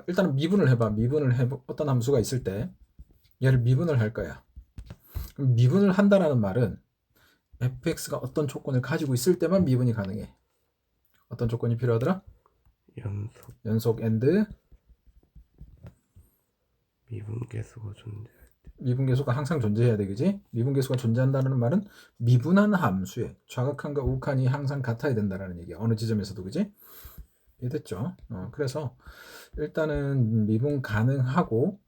일단은 미분을 해봐. 미분을 해 어떤 함수가 있을 때 얘를 미분을 할 거야. 그럼 미분을 한다라는 말은 fx가 어떤 조건을 가지고 있을 때만 미분이 가능해. 어떤 조건이 필요하더라? 연속 and 미분계수가 존재. 미분계수가 항상 존재해야 돼, 그지? 미분계수가 존재한다는 말은 미분한 함수에 좌극한과 우극한이 항상 같아야 된다라는 얘기야. 어느 지점에서도, 그지? 이해됐죠? 그래서 일단은 미분 가능하고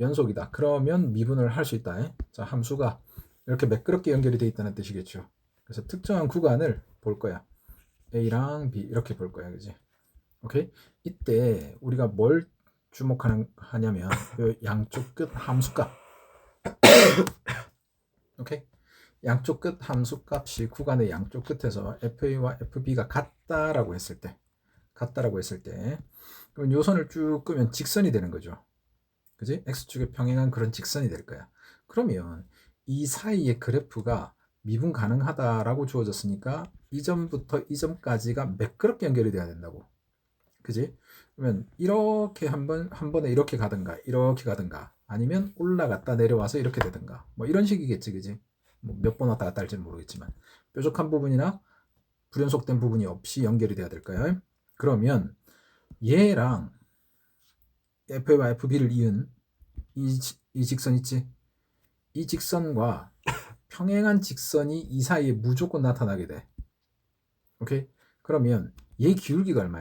연속이다. 그러면 미분을 할 수 있다. 자, 함수가 이렇게 매끄럽게 연결이 되어 있다는 뜻이겠죠. 그래서 특정한 구간을 볼 거야. A랑 B 이렇게 볼 거야, 그지? 오케이? 이때 우리가 뭘 주목하냐면 요 양쪽 끝 함수값. 오케이? 양쪽 끝 함수값이 구간의 양쪽 끝에서 FA와 FB가 같다라고 했을 때 그럼 요 선을 쭉 끄면 직선이 되는 거죠. 그지? X축에 평행한 그런 직선이 될 거야. 그러면 이 사이의 그래프가 미분 가능하다라고 주어졌으니까 이 점부터 이 점까지가 매끄럽게 연결이 돼야 된다고. 그지? 그러면 이렇게 한 번에 이렇게 가든가 아니면 올라갔다 내려와서 이렇게 되든가 뭐 이런 식이겠지, 그지? 뭐 몇 번 왔다 갔다 할지는 모르겠지만 뾰족한 부분이나 불연속된 부분이 없이 연결이 돼야 될까요? 그러면 얘랑 F와 FB를 이은 이 직선 있지? 이 직선과 평행한 직선이 이 사이에 무조건 나타나게 돼. 오케이? 그러면 얘 기울기가 얼마야?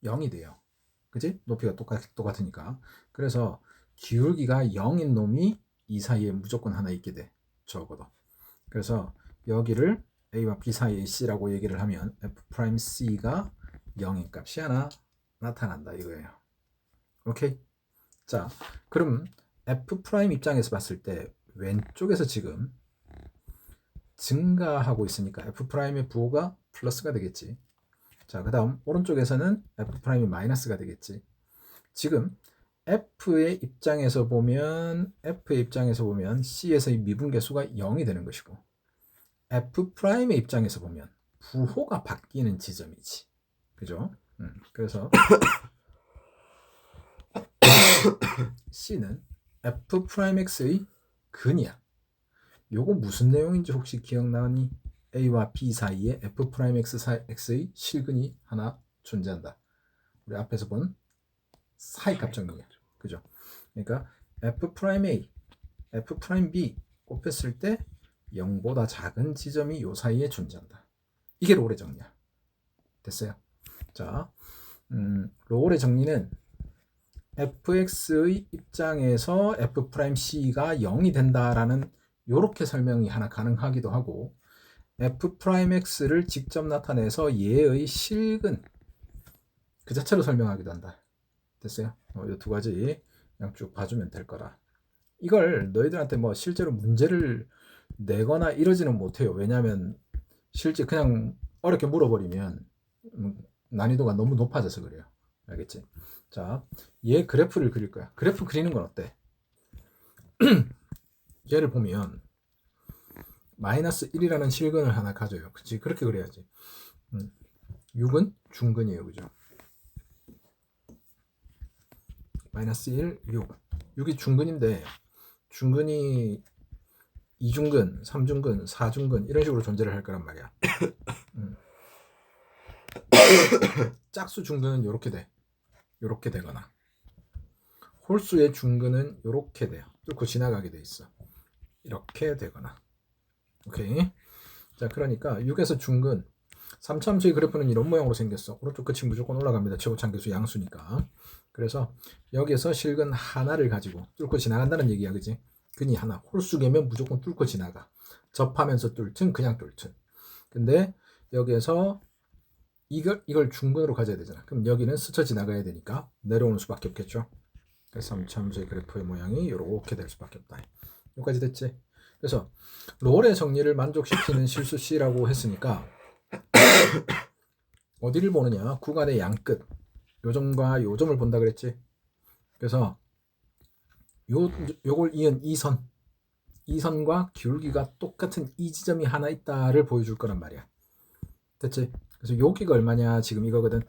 0이 돼요. 그치? 높이가 똑같으니까. 그래서 기울기가 0인 놈이 이 사이에 무조건 하나 있게 돼. 적어도. 그래서 여기를 A와 B 사이의 C라고 얘기를 하면 F'C가 0인 값이 하나 나타난다 이거예요. 오케이? 자, 그럼 F' 입장에서 봤을 때 왼쪽에서 지금 증가하고 있으니까 F'의 부호가 플러스가 되겠지. 자, 그 다음 오른쪽에서는 F'이 마이너스가 되겠지. 지금 F의 입장에서 보면 C에서의 미분계수가 0이 되는 것이고 F'의 입장에서 보면 부호가 바뀌는 지점이지. 그죠? 그래서 C는 F'X의 근이야. 요거 무슨 내용인지 혹시 기억나니? A와 B 사이에 F'X의 실근이 하나 존재한다. 우리 앞에서 본 사이값 정리야. 그죠? 그러니까 F'A, F'B 곱했을 때 0보다 작은 지점이 요 사이에 존재한다. 이게 로레 정리야. 됐어요? 자, 로레 정리는 fx의 입장에서 f'c가 0이 된다라는 요렇게 설명이 하나 가능하기도 하고 f'x를 직접 나타내서 얘의 실근 그 자체로 설명하기도 한다. 됐어요? 이 두 가지 양쪽 봐주면 될 거라. 이걸 너희들한테 뭐 실제로 문제를 내거나 이러지는 못해요. 왜냐하면 실제 그냥 어렵게 물어버리면 난이도가 너무 높아져서 그래요. 알겠지? 자, 얘 그래프를 그릴 거야. 그래프 그리는 건 어때? 얘를 보면 마이너스 1이라는 실근을 하나 가져요. 그치? 그렇게 그려야지. 6은 중근이에요. 그죠? 마이너스 1, 6. 6이 중근인데 중근이 2중근, 3중근, 4중근 이런 식으로 존재를 할 거란 말이야. 짝수 중근은 이렇게 돼. 이렇게 되거나 홀수의 중근은 이렇게 돼요. 뚫고 지나가게 돼 있어. 이렇게 되거나. 오케이. 자, 그러니까 6에서 중근 3차함수의 그래프는 이런 모양으로 생겼어. 오른쪽 끝이 무조건 올라갑니다. 최고차함계수 양수니까. 그래서 여기에서 실근 하나를 가지고 뚫고 지나간다는 얘기야. 그지? 근이 하나. 홀수계면 무조건 뚫고 지나가. 접하면서 뚫든 그냥 뚫든. 근데 여기에서 이걸 중근으로 가져야 되잖아. 그럼 여기는 스쳐 지나가야 되니까 내려오는 수밖에 없겠죠. 그래서 3차함수의 그래프의 모양이 이렇게 될 수밖에 없다. 여기까지 됐지? 그래서 롤의 정리를 만족시키는 실수 C라고 했으니까 어디를 보느냐? 구간의 양끝 요점과 요점을 본다 그랬지. 그래서 요걸 이은 이 선과 기울기가 똑같은 이 지점이 하나 있다를 보여줄 거란 말이야. 됐지? 그래서 여기가 얼마냐 지금 이거거든.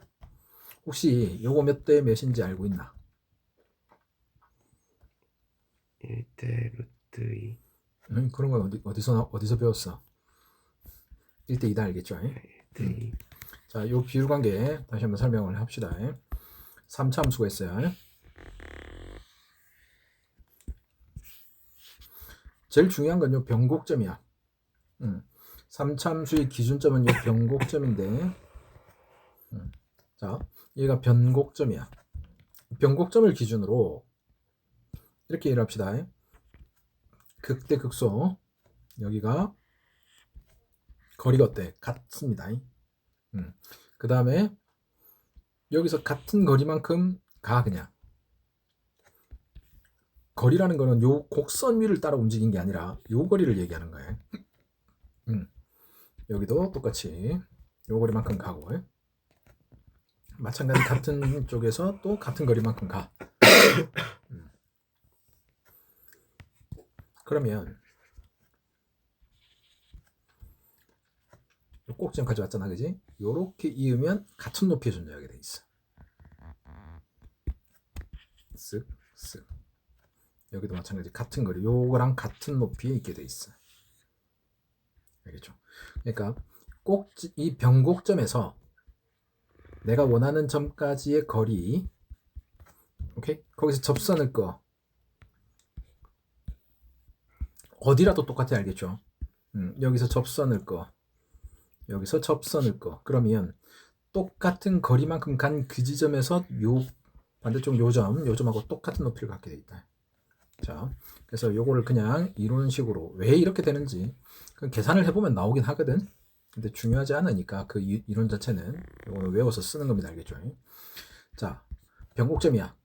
혹시 요거 몇 대 몇인지 알고 있나? 1대 루트 2. 그런 건 어디서 배웠어? 1대 2다 알겠죠? 1대 2. 자, 요 비율 관계 다시 한번 설명을 합시다. 3차 함수가 있어요. 제일 중요한 건 요 변곡점이야. 3차 함수의 기준점은 요 변곡점인데, 자, 얘가 변곡점이야. 변곡점을 기준으로 이렇게 일합시다. 극대 극소 여기가 거리가 어때? 같습니다. 그 다음에 여기서 같은 거리만큼 가 그냥. 거리라는 거는 요 곡선 위를 따라 움직인 게 아니라 요 거리를 얘기하는 거예요. 여기도 똑같이 요 거리만큼 가고 마찬가지 같은 쪽에서 또 같은 거리만큼 가. 그러면 요 꼭지점 가져왔잖아, 그지? 요렇게 이으면 같은 높이에 존재하게 돼 있어. 쓱쓱. 여기도 마찬가지 같은 거리, 요거랑 같은 높이에 있게 돼 있어. 알겠죠? 그러니까 꼭지 이 변곡점에서 내가 원하는 점까지의 거리, 오케이? 거기서 접선을 꺼. 어디라도 똑같아, 알겠죠? 여기서 접선을 꺼. 여기서 접선을 꺼. 그러면 똑같은 거리만큼 간 그 지점에서 요 반대쪽 요점하고 똑같은 높이를 갖게 돼 있다. 자, 그래서 요거를 그냥 이런 식으로 왜 이렇게 되는지 계산을 해보면 나오긴 하거든. 근데 중요하지 않으니까 그 이론 자체는 요거는 외워서 쓰는 겁니다. 알겠죠? 자, 변곡점이야.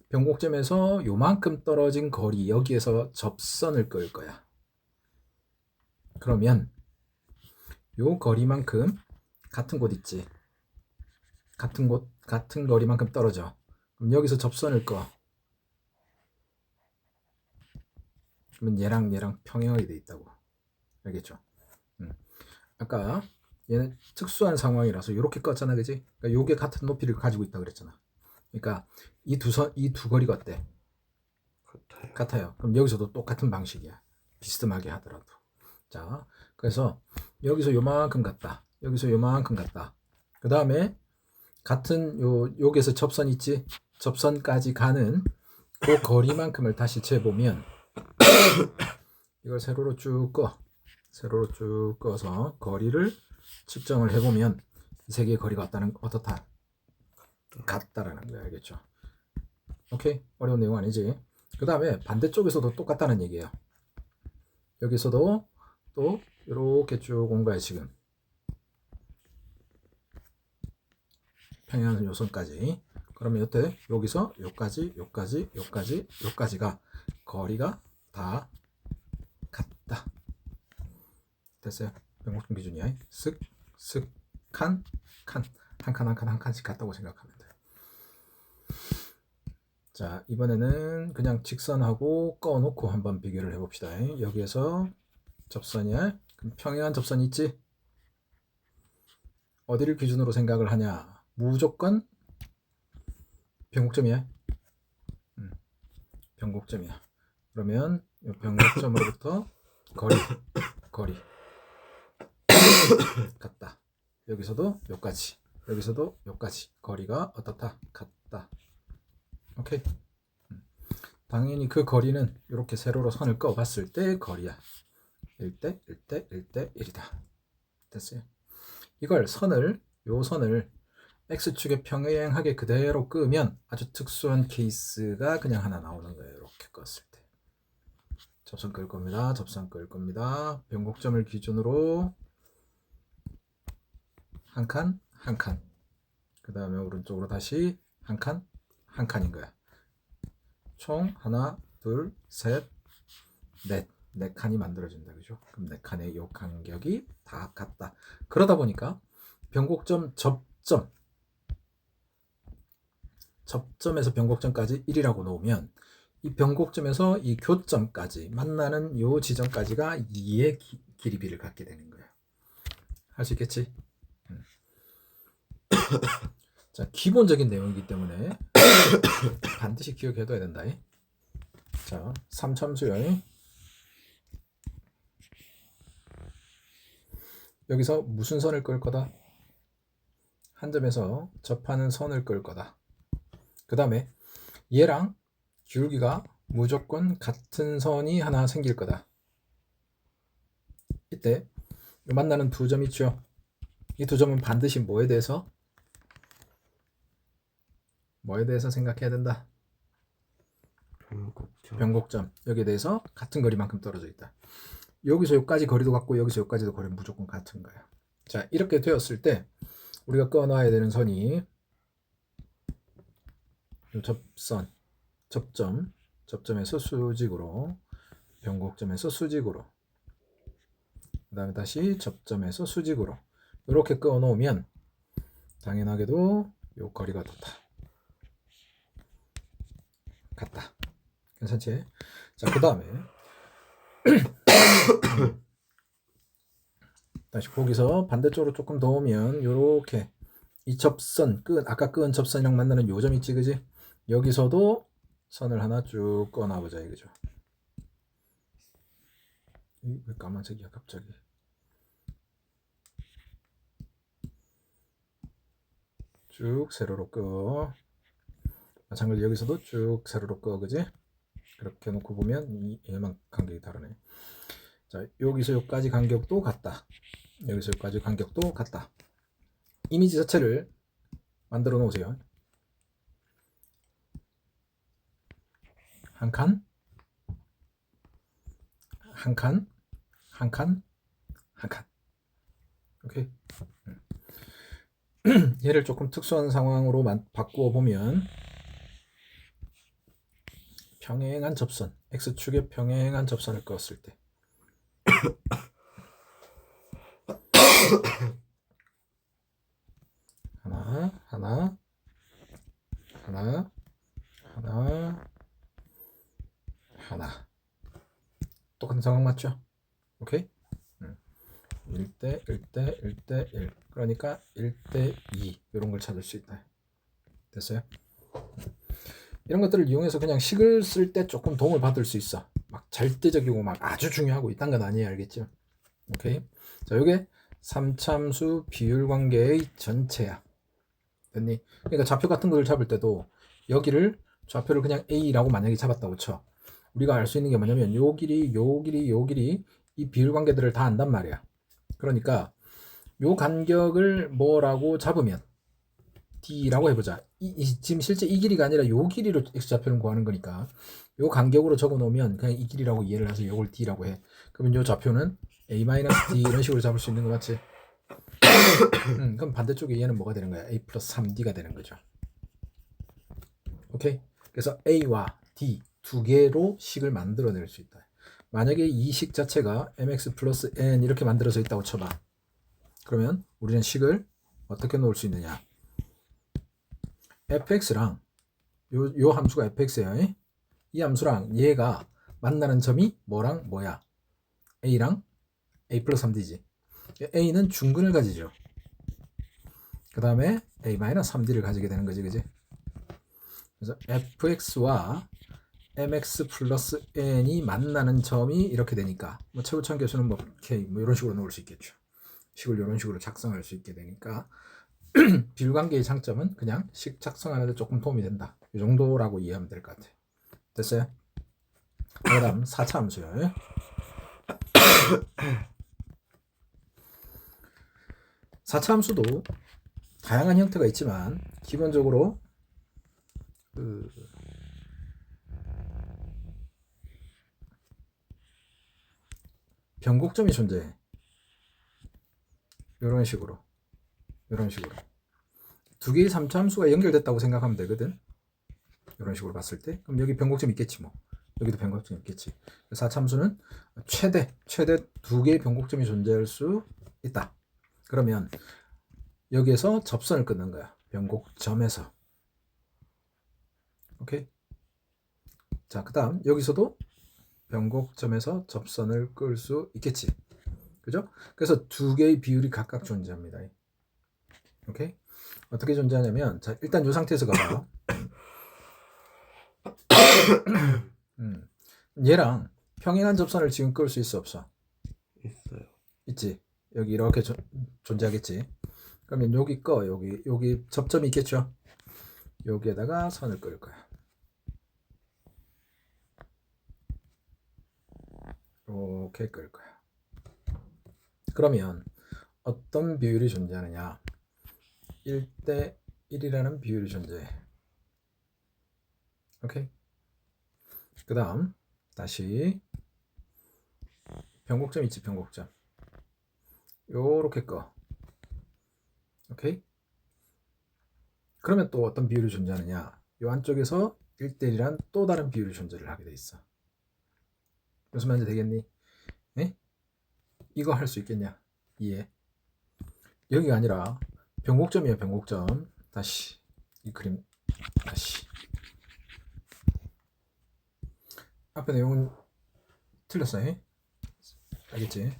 변곡점에서 요만큼 떨어진 거리 여기에서 접선을 그을 거야. 그러면 요 거리만큼 같은 곳 있지. 같은 거리만큼 떨어져. 그럼 여기서 접선을 꺼. 그러면 얘랑 평행하게 돼 있다고. 알겠죠? 아까 얘는 특수한 상황이라서 이렇게 껐잖아, 그지? 그러니까 요게 같은 높이를 가지고 있다 그랬잖아. 그러니까 이 두 거리가 어때? 같아요. 그럼 여기서도 똑같은 방식이야. 비스듬하게 하더라도. 자, 그래서 여기서 요만큼 갔다. 여기서 요만큼 갔다. 그 다음에 같은 여기에서 접선 있지? 접선까지 가는 그 거리만큼을 다시 재보면 이걸 세로로 쭉 꺼. 세로로 쭉 꺼서 거리를 측정을 해보면 이 세 개의 거리가 어떻다? 같다라는 거야. 알겠죠? 오케이? 어려운 내용 아니지? 그 다음에 반대쪽에서도 똑같다는 얘기예요. 여기서도 또 이렇게 쭉 온 거야 지금. 평행하는 요선까지. 그러면 여태 여기서 요까지가 거리가 다 같다. 됐어요? 변곡점 기준이야. 쓱 한 칸씩 같다고 생각하면 돼요. 자, 이번에는 그냥 직선하고 꺼놓고 한번 비교를 해봅시다. 여기에서 접선이야. 그럼 평행한 접선 있지? 어디를 기준으로 생각을 하냐? 무조건 변곡점이야. 변곡점이야. 그러면 이 변곡점으로부터 거리 같다. 여기서도 여기까지, 여기서도 여기까지 거리가 어떻다? 같다. 오케이. 당연히 그 거리는 이렇게 세로로 선을 꺼봤을 때 거리야. 1대 1이다. 됐어요? 이걸 요 선을 X축에 평행하게 그대로 끄면 아주 특수한 케이스가 그냥 하나 나오는 거예요. 이렇게 껐을 때. 접선 끌 겁니다. 접선 끌 겁니다. 변곡점을 기준으로 한 칸. 그 다음에 오른쪽으로 다시 한 칸인 거야. 총 하나, 둘, 셋, 네 칸이 만들어진다. 그죠? 그럼 네 칸의 요 간격이 다 같다. 그러다 보니까 변곡점 접점에서 변곡점까지 1이라고 놓으면 이 변곡점에서 이 교점까지 만나는 요 지점까지가 2의 길이비를 갖게 되는 거예요. 할 수 있겠지? 자, 기본적인 내용이기 때문에 반드시 기억해둬야 된다. 자, 3참수요. 여기서 무슨 선을 끌 거다? 한 점에서 접하는 선을 끌 거다. 그 다음에 얘랑 기울기가 무조건 같은 선이 하나 생길 거다. 이때 만나는 두 점 있죠. 이 두 점은 반드시 뭐에 대해서 생각해야 된다. 변곡점. 변곡점. 여기에 대해서 같은 거리만큼 떨어져 있다. 여기서 여기까지 거리도 같고 여기서 여기까지도 거리는 무조건 같은 거야. 자, 이렇게 되었을 때 우리가 꺼놔야 되는 선이 접선, 접점에서 수직으로, 변곡점에서 수직으로, 그 다음에 다시 접점에서 수직으로 이렇게 꺼 놓으면 당연하게도 요 거리가 같다. 괜찮지? 자, 그 다음에 다시 거기서 반대쪽으로 조금 더 오면 요렇게 이 접선, 아까 끈 접선이랑 만나는 요 점 있지, 그지? 여기서도 선을 하나 쭉 꺼놔보자 이거죠. 왜 까만색이야 갑자기? 쭉 세로로 꺼. 마찬가지로 여기서도 쭉 세로로 꺼, 그지? 그렇게 놓고 보면 얘만 간격이 다르네. 자, 여기서 여기까지 간격도 같다. 여기서 여기까지 간격도 같다. 이미지 자체를 만들어 놓으세요. 한 칸, 한 칸, 한 칸, 한 칸. 오케이. 얘를 조금 특수한 상황으로 바꾸어 보면 평행한 접선, x축의 평행한 접선을 그었을 때 하나, 똑같은 상황 맞죠? 오케이? 1대 1대 1대 1 그러니까 1대 2 이런 걸 찾을 수 있다. 됐어요? 이런 것들을 이용해서 그냥 식을 쓸 때 조금 도움을 받을 수 있어. 막 절대적이고 막 아주 중요하고 이딴 건 아니에요. 알겠죠? 오케이. 자, 요게 3참수 비율 관계의 전체야. 됐니? 그러니까 좌표 같은 걸 잡을 때도 여기를 좌표를 그냥 A라고 만약에 잡았다고 쳐. 우리가 알 수 있는 게 뭐냐면 요 길이 이 비율 관계들을 다 안단 말이야. 그러니까 요 간격을 뭐라고 잡으면 D라고 해보자. 지금 실제 이 길이가 아니라 요 길이로 X좌표를 구하는 거니까 요 간격으로 적어 놓으면 그냥 이 길이라고 이해를 해서 요걸 D라고 해. 그러면 요 좌표는 A-D 이런 식으로 잡을 수 있는 거 맞지? 그럼 반대쪽에 얘는 뭐가 되는 거야? A 플러스 3D가 되는 거죠. 오케이? 그래서 A와 D 두 개로 식을 만들어낼 수 있다. 만약에 이 식 자체가 mx 플러스 n 이렇게 만들어져 있다고 쳐봐. 그러면 우리는 식을 어떻게 놓을 수 있느냐? fx랑 요 함수가 fx예요. 이 함수랑 얘가 만나는 점이 뭐랑 뭐야? a랑 a 플러스 3d지. a는 중근을 가지죠. 그 다음에 a-3d를 가지게 되는 거지, 그지? 그래서 fx와 mx 플러스 n이 만나는 점이 이렇게 되니까 뭐 최우찬 교수는 뭐 k 뭐 이런 식으로 놓을 수 있겠죠. 식을 이런 식으로 작성할 수 있게 되니까 비율관계의 장점은 그냥 식 작성하는 데 조금 도움이 된다. 이 정도라고 이해하면 될 것 같아요. 됐어요? 그 다음 4차 함수요. 4차 함수도 다양한 형태가 있지만 기본적으로 변곡점이 존재해. 이런 식으로 두 개의 3차 함수가 연결됐다고 생각하면 되거든. 이런 식으로 봤을 때 그럼 여기 변곡점 있겠지 뭐. 여기도 변곡점 있겠지. 4차 함수는 최대 두 개의 변곡점이 존재할 수 있다. 그러면 여기에서 접선을 끊는 거야. 변곡점에서. 오케이. 자, 그 다음 여기서도 변곡점에서 접선을 끌 수 있겠지. 그죠? 그래서 두 개의 비율이 각각 존재합니다. 오케이? 어떻게 존재하냐면 자, 일단 이 상태에서 가봐. 얘랑 평행한 접선을 지금 끌 수 있어 없어? 있어요. 있지. 여기 이렇게 존재하겠지. 그러면 여기 여기 접점이 있겠죠. 여기에다가 선을 끌 거야. 이렇게 끌 거야. 그러면 어떤 비율이 존재하느냐? 1대 1이라는 비율이 존재해. 오케이? 그 다음 다시 변곡점 있지, 변곡점. 요렇게 꺼. 오케이? 그러면 또 어떤 비율이 존재하느냐? 요 안쪽에서 1대1이란 또 다른 비율이 존재를 하게 돼 있어. 무슨 말인지 되겠니? 에? 이거 할 수 있겠냐? 이해? 여기가 아니라 변곡점이에요, 변곡점. 다시 이 그림 다시. 앞에 내용은 틀렸어. 알겠지?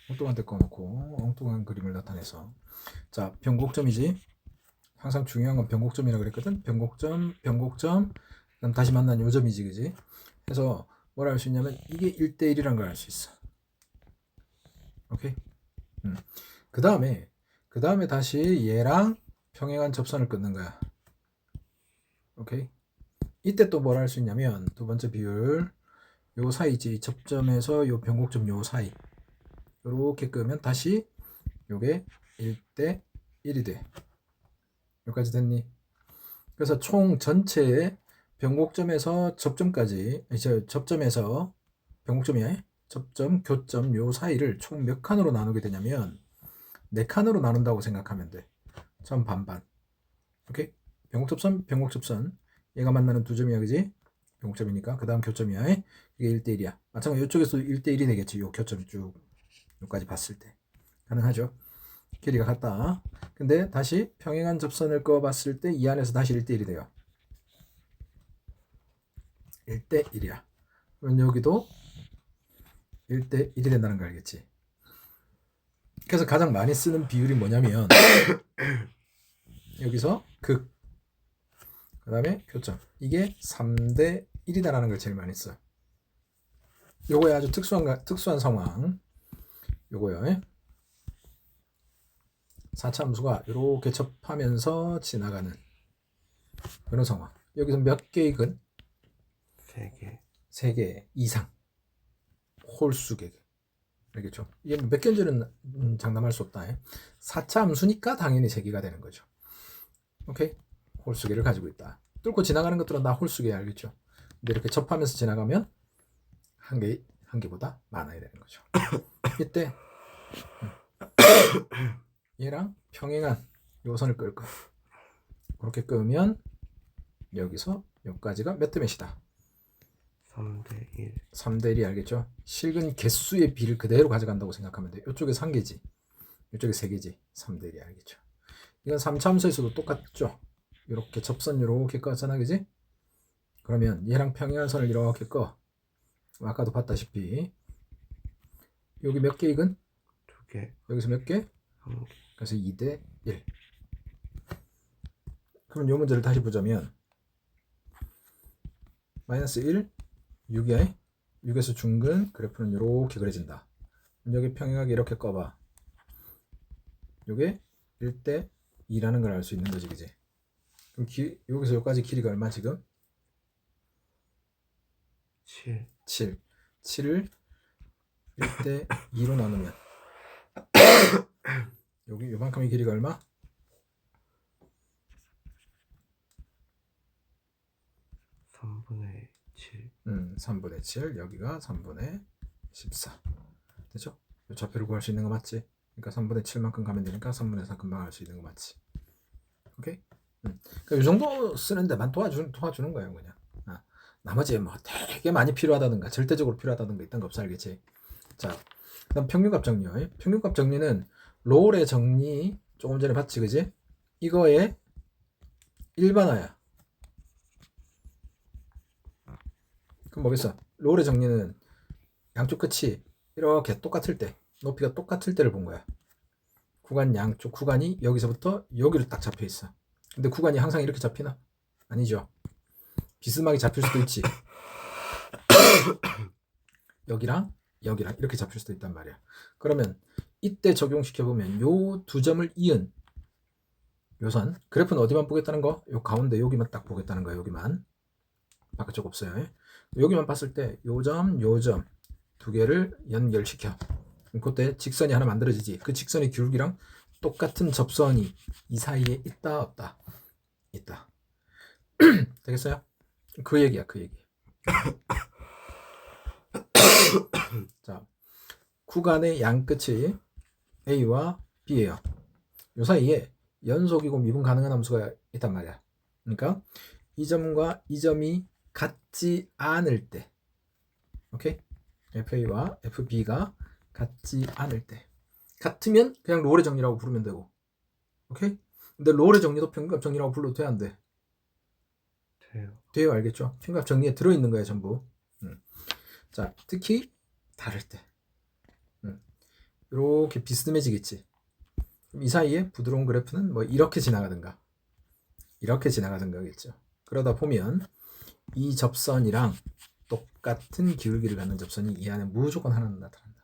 엉뚱한 데 꺼놓고 엉뚱한 그림을 나타내서 자, 변곡점이지. 항상 중요한 건 변곡점이라고 그랬거든. 변곡점 그럼 다시 만난 요점이지, 그지? 그래서 뭘 할 수 있냐면 이게 1대1이란 걸 알 수 있어. 오케이? 그 다음에 다시 얘랑 평행한 접선을 끊는 거야. 오케이? 이때 또 뭘 할 수 있냐면 두 번째 비율 요 사이지, 접점에서 요 변곡점 요 사이 요렇게 끄면 다시 요게 1대 1이 돼. 여기까지 됐니? 그래서 총 전체의 변곡점에서 접점까지, 이제 접점에서 변곡점이야. 접점, 교점 요 사이를 총 몇 칸으로 나누게 되냐면 4칸으로 나눈다고 생각하면 돼. 전 반반. 오케이? 변곡접선. 얘가 만나는 두 점이야, 그지? 변곡점이니까. 그 다음 교점이야. 이게 1대1이야. 마찬가지로 이쪽에서 1대1이 되겠지. 요 교점이 쭉 여기까지 봤을 때. 가능하죠? 길이가 같다. 근데 다시 평행한 접선을 그어봤을 때 이 안에서 다시 1대1이 돼요. 1대1이야. 그럼 여기도 1대1이 된다는 거 알겠지? 그래서 가장 많이 쓰는 비율이 뭐냐면 여기서 극, 그 다음에 교점. 이게 3대1이다라는 걸 제일 많이 써. 요거에 아주 특수한 상황. 요거요. 4차 함수가 이렇게 접하면서 지나가는 그런 상황. 여기서 몇 개의 근? 3개. 3개 이상. 홀수 개. 알겠죠? 이게 몇 개인지는 장담할 수 없다. 4차 함수니까 당연히 3개가 되는 거죠. 오케이? 홀수 개를 가지고 있다. 뚫고 지나가는 것들은 다 홀수 개 알겠죠? 근데 이렇게 접하면서 지나가면 한 개보다 많아야 되는 거죠. 이때 얘랑 평행한 요선을 끌 거야. 그렇게 끄면 여기서 여기까지가 몇 대 몇이다? 3대1. 3대1이 알겠죠? 실근 개수의 비를 그대로 가져간다고 생각하면 돼. 이쪽에 1개지. 이쪽에 3개지. 3대1이 알겠죠? 이건 3차함수에서도 똑같죠? 이렇게 접선 이렇게 꺼잖아, 그지? 그러면 얘랑 평행한 선을 이렇게 꺼. 아까도 봤다시피 여기 몇 개이근? 2개. 여기서 몇 개? 1개. 그래서 2대 1. 그럼 이 문제를 다시 보자면 마이너스 1, 6이야. 6에서 중근 그래프는 이렇게 그려진다. 여기 평행하게 이렇게 꺼봐. 이게 1대 2라는 걸 알 수 있는 거지, 그지? 그럼 여기서 여기까지 길이가 얼마 지금? 7. 7. 7을 1대 2로 나누면 여기 요만큼의 길이가 얼마? 3분의 7. 3분의 7. 여기가 3분의 14. 됐죠? 이 좌표를 구할 수 있는 거 맞지? 그러니까 3분의 7만큼 가면 되니까 3분의 4 금방 할 수 있는 거 맞지? 오케이? 그러니까 이 정도 쓰는 데만 도와주는 거예요, 그냥. 나머지 뭐 되게 많이 필요하다든가 절대적으로 필요하다든가 있던 거 없어, 알겠지? 자, 그다음 평균값 정리요. 평균값 정리는 롤의 정리 조금 전에 봤지, 그지? 이거의 일반화야. 그럼 뭐겠어? 롤의 정리는 양쪽 끝이 이렇게 똑같을 때, 높이가 똑같을 때를 본 거야. 구간 양쪽 구간이 여기서부터 여기로 딱 잡혀 있어. 근데 구간이 항상 이렇게 잡히나? 아니죠. 비스듬하게 잡힐 수도 있지. 여기랑 여기랑 이렇게 잡힐 수도 있단 말이야. 그러면 이때 적용시켜 보면 요 두 점을 이은 요선 그래프는 어디만 보겠다는 거? 요 가운데 여기만 딱 보겠다는 거야. 여기만. 바깥쪽 없어요. 여기만 봤을 때 요 점, 요 점 두 개를 연결시켜. 그때 직선이 하나 만들어지지. 그 직선의 기울기랑 똑같은 접선이 이 사이에 있다 없다? 있다. 되겠어요? 그 얘기야, 그 얘기. 자, 구간의 양 끝이 A와 B예요. 요 사이에 연속이고 미분 가능한 함수가 있단 말이야. 그러니까 이 점과 이 점이 같지 않을 때, 오케이? FA와 FB가 같지 않을 때, 같으면 그냥 롤의 정리라고 부르면 되고, 오케이? 근데 롤의 정리도 평균값 정리라고 불러도 돼, 안 돼? 돼요. 돼요, 알겠죠? 평균값 정리에 들어있는 거야, 전부. 자, 특히 다를 때, 이렇게 비스듬해지겠지. 이 사이에 부드러운 그래프는 뭐 이렇게 지나가든가, 이렇게 지나가든가겠죠. 그러다 보면 이 접선이랑 똑같은 기울기를 갖는 접선이 이 안에 무조건 하나는 나타난다.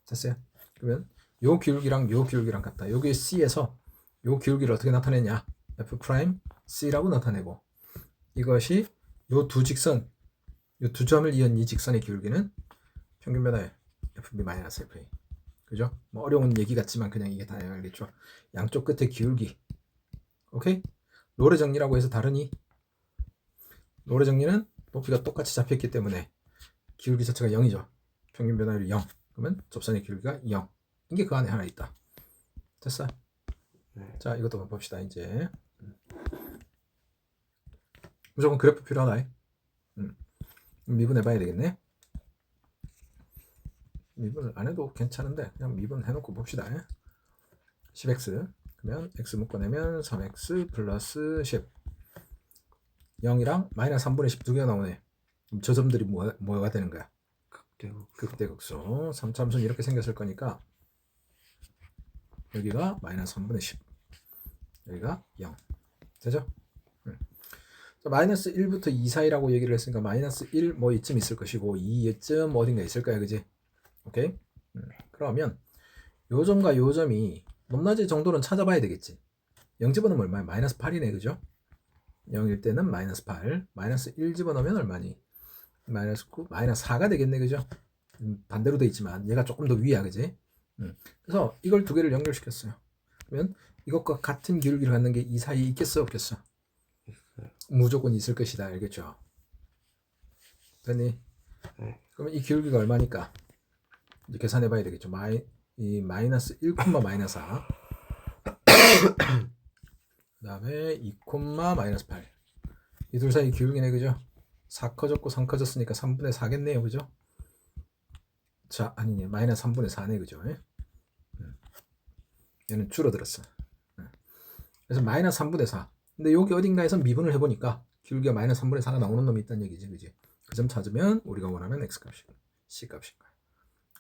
됐어요? 그러면 요 기울기랑 요 기울기랑 같다. 여기 C에서 요 기울기를 어떻게 나타내냐? F 프라임 C라고 나타내고, 이것이 요 두 직선, 요 두 점을 이은 이 직선의 기울기는 평균 변화의 FB-FA. 그죠? 뭐 어려운 얘기 같지만 그냥 이게 다예요. 알겠죠? 양쪽 끝의 기울기. 오케이? 롤의 정리라고 해서 다르니? 롤의 정리는 높이가 똑같이 잡혔기 때문에 기울기 자체가 0이죠. 평균 변화율이 0. 그러면 접선의 기울기가 0. 이게 그 안에 하나 있다. 됐어? 네. 자, 이것도 한번 봅시다. 이제 무조건 그래프 필요하다. 미분해봐야 되겠네. 미분을 안 해도 괜찮은데 그냥 미분 해놓고 봅시다. 10x 그러면 x 묶어내면 3x 플러스 10 0이랑 마이너스 3분의 10 두 개가 나오네. 그럼 저 점들이 뭐가 되는 거야? 극대극소. 3차함수는 이렇게 생겼을 거니까 여기가 마이너스 3분의 10 여기가 0 되죠? 자, 마이너스 1부터 2 사이라고 얘기를 했으니까 마이너스 1 뭐 이쯤 있을 것이고 2쯤 어딘가 있을 거야, 그지? 오케이? 그러면 요 점과 요 점이 높낮이 정도는 찾아봐야 되겠지. 0 집어넣으면 얼마야? 마이너스 8이네, 그죠? 0일 때는 마이너스 8, 마이너스 1 집어넣으면 얼마니? 마이너스 9, 마이너스 4가 되겠네, 그죠? 반대로 돼 있지만 얘가 조금 더 위야, 그지? 그래서 이걸 두 개를 연결시켰어요. 그러면 이것과 같은 기울기를 갖는 게 이 사이에 있겠어, 없겠어? 있어요. 무조건 있을 것이다, 알겠죠? 됐니? 네. 그러면 이 기울기가 얼마니까? 이제 계산해봐야 되겠죠. 이 마이너스 1, 마이너스 4. 그 다음에 2, 마이너스 8. 이 둘 사이 기울기네, 그죠? 4 커졌고 3 커졌으니까 3분의 4겠네요, 그죠? 자, 아니네. 마이너스 3분의 4네, 그죠? 얘는 줄어들었어. 그래서 마이너스 3분의 4. 근데 여기 어딘가에서 미분을 해보니까 기울기가 마이너스 3분의 4가 나오는 놈이 있다는 얘기지, 그지? 그 점 찾으면 우리가 원하는 X값이 C값인 거야.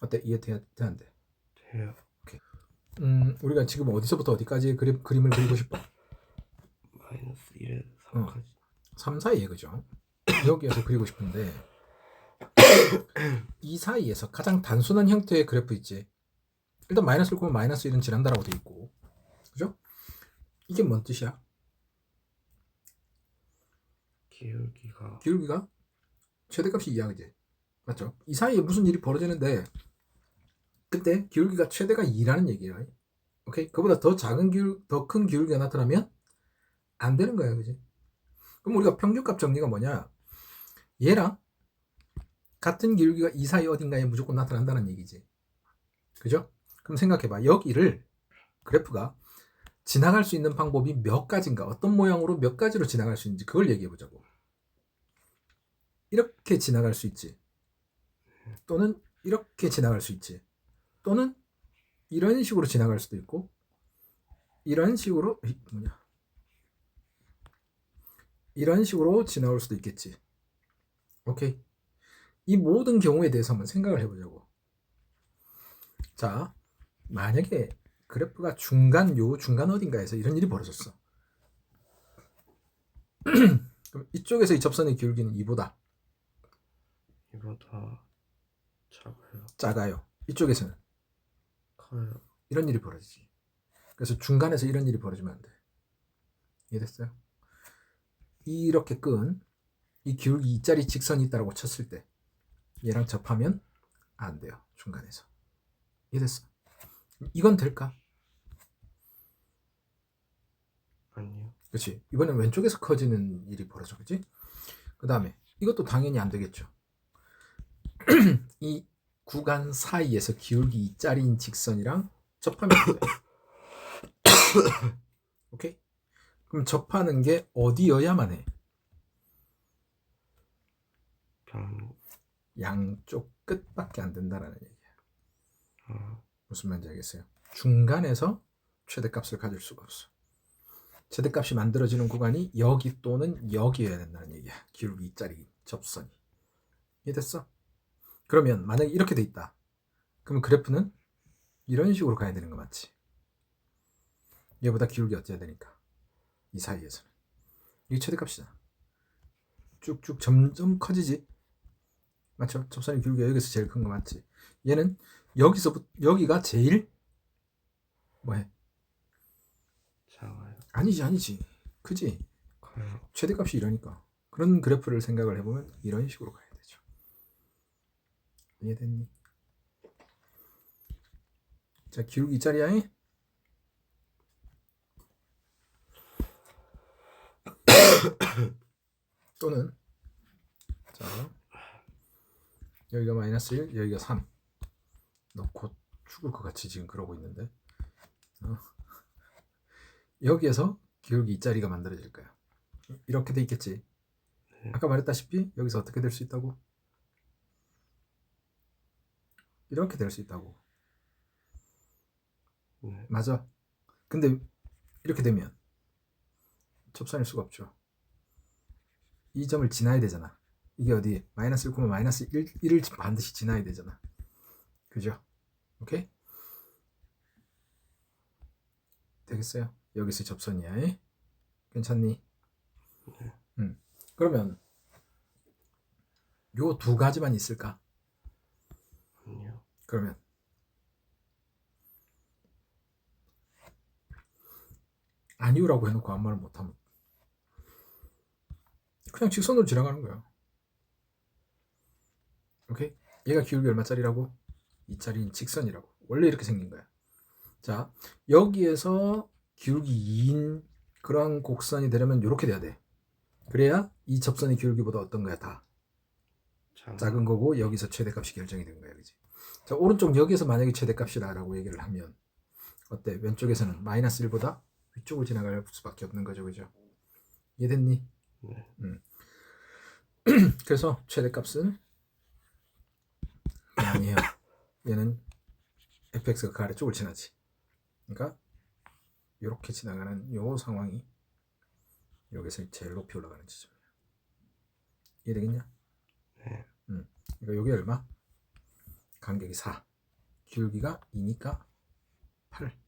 어때? 이해 안 돼? 돼요. 오케이. 우리가 지금 어디서부터 어디까지 그림을 그리고 싶어? 마이너스 1에서 3까지. 3 사이에, 그죠? 여기에서 그리고 싶은데 이 사이에서 가장 단순한 형태의 그래프 있지. 일단 마이너스 1, 마이너스 1은 지난다라고 돼 있고, 그죠? 이게 뭔 뜻이야? 기울기가 최대값이 2야, 그지? 맞죠? 이 사이에 무슨 일이 벌어지는데 그때 기울기가 최대가 2라는 얘기야. 오케이? 그보다 더 큰 기울기가 나타나면 안 되는 거야, 그지? 그럼 우리가 평균값 정리가 뭐냐? 얘랑 같은 기울기가 이 사이 어딘가에 무조건 나타난다는 얘기지. 그죠? 그럼 생각해봐. 여기를 그래프가 지나갈 수 있는 방법이 몇 가지인가, 어떤 모양으로 몇 가지로 지나갈 수 있는지 그걸 얘기해 보자고. 이렇게 지나갈 수 있지. 또는 이렇게 지나갈 수 있지. 또는 이런 식으로 지나갈 수도 있고, 이런 식으로 이런 식으로 지나올 수도 있겠지. 오케이. 이 모든 경우에 대해서 한번 생각을 해보자고. 자, 만약에 그래프가 요 중간 어딘가에서 이런 일이 벌어졌어. 그럼 이쪽에서 이 접선의 기울기는 2보다 이보다 작아요. 작아요. 이쪽에서는 커요. 이런 일이 벌어지지. 그래서 중간에서 이런 일이 벌어지면 안 돼. 이해됐어요? 이렇게 끈 이 기울기 2짜리 직선이 있다고 쳤을 때 얘랑 접하면 안 돼요. 중간에서. 이해됐어? 이건 될까? 아니요. 그렇지. 이번엔 왼쪽에서 커지는 일이 벌어져. 그렇지? 그 다음에 이것도 당연히 안 되겠죠. 이 구간 사이에서 기울기 2짜리인 직선이랑 접하면 안 돼. 오케이? 그럼 접하는 게 어디여야만 해? 양쪽 끝밖에 안 된다라는 얘기야. 무슨 말인지 알겠어요? 중간에서 최대값을 가질 수가 없어. 최대값이 만들어지는 구간이 여기 또는 여기여야 된다는 얘기야. 기울기 2짜리 접선이. 이해됐어? 그러면 만약에 이렇게 돼 있다. 그러면 그래프는 이런 식으로 가야 되는 거 맞지? 얘보다 기울기 어때야 되니까. 이 사이에서는. 이게 최대값이잖아. 쭉쭉 점점 커지지? 맞죠? 접선의 기울기가 여기서 제일 큰 거 맞지? 얘는 여기서부터 여기가 제일 뭐해? 작아요. 아니지. 그지? 커요. 최대값이 이러니까. 그런 그래프를 생각을 해보면 이런 식으로 가야 되죠. 이해됐니? 자, 기울기 2짜리야. 또는 자, 여기가 마이너스 1, 여기가 3. 너 곧 죽을 것 같이 지금 그러고 있는데 여기에서 기울기 2짜리가 만들어질 거야. 이렇게 돼 있겠지. 네. 아까 말했다시피 여기서 어떻게 될 수 있다고? 이렇게 될 수 있다고. 네. 맞아. 근데 이렇게 되면 접선일 수가 없죠. 이 점을 지나야 되잖아. 이게 어디? 마이너스 1, 마이너스 1을 반드시 지나야 되잖아. 그죠? 오케이? 되겠어요? 여기서 접선이야. 괜찮니? 네. 그러면 요 두 가지만 있을까? 아니요. 그러면 아니오라고 해놓고 아무 말을 못하면 그냥 직선으로 지나가는 거야. 오케이? 얘가 기울기 얼마짜리라고? 2짜리인 직선이라고. 원래 이렇게 생긴 거야. 자, 여기에서 기울기 2인 그런 곡선이 되려면 이렇게 돼야 돼. 그래야 이 접선의 기울기보다 어떤 거야? 다 작은 거고 여기서 최대값이 결정이 된 거야. 그지? 자, 오른쪽 여기에서 만약에 최대값이라고 얘기를 하면 어때? 왼쪽에서는 마이너스 1보다 위쪽을 지나갈 수밖에 없는 거죠. 그죠? 이해됐니? 네. 그래서 최대값은 아니에요. 얘는 fx가 그 아래쪽을 지나지. 그러니까 이렇게 지나가는 요 상황이 여기서 제일 높이 올라가는 지점이야. 이해되겠냐? 네. 그러니까 여기 얼마? 간격이 4. 기울기가 2니까 8.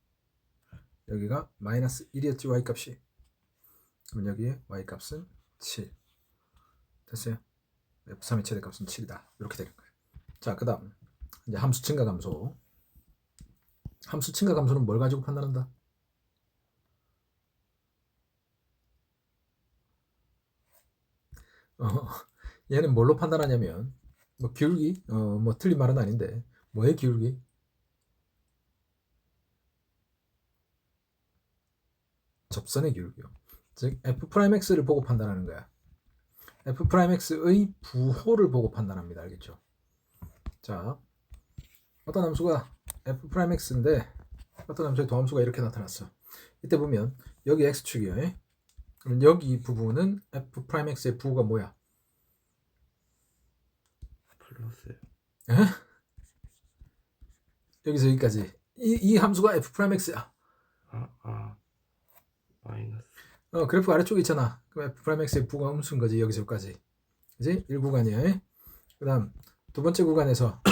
여기가 마이너스 1이었지 y값이. 그럼 여기에 y값은 7. 됐어요? f3의 최대값은 7이다. 이렇게 되는 거예요. 자, 그 다음 이제 함수 증가 감소. 함수 증가 감소는 뭘 가지고 판단한다? 얘는 뭘로 판단하냐면 뭐 기울기 뭐 틀린 말은 아닌데 뭐의 기울기? 접선의 기울기요. 즉 f'x를 보고 판단하는 거야. f'x의 부호를 보고 판단합니다. 알겠죠? 자, 어떤 함수가 f'x인데 어떤 함수의 도함수가 이렇게 나타났어. 이때 보면 여기 x축이요. 그럼 여기 부분은 f'x의 부호가 뭐야? 플러스. 여기서 여기까지 이 함수가 f'x야. 마이너스. 그래프 아래쪽에 있잖아. 그럼 f'x의 부호가 음수인 거지. 여기서 여기까지. 그지? 1구간이야. 그 다음 두 번째 구간에서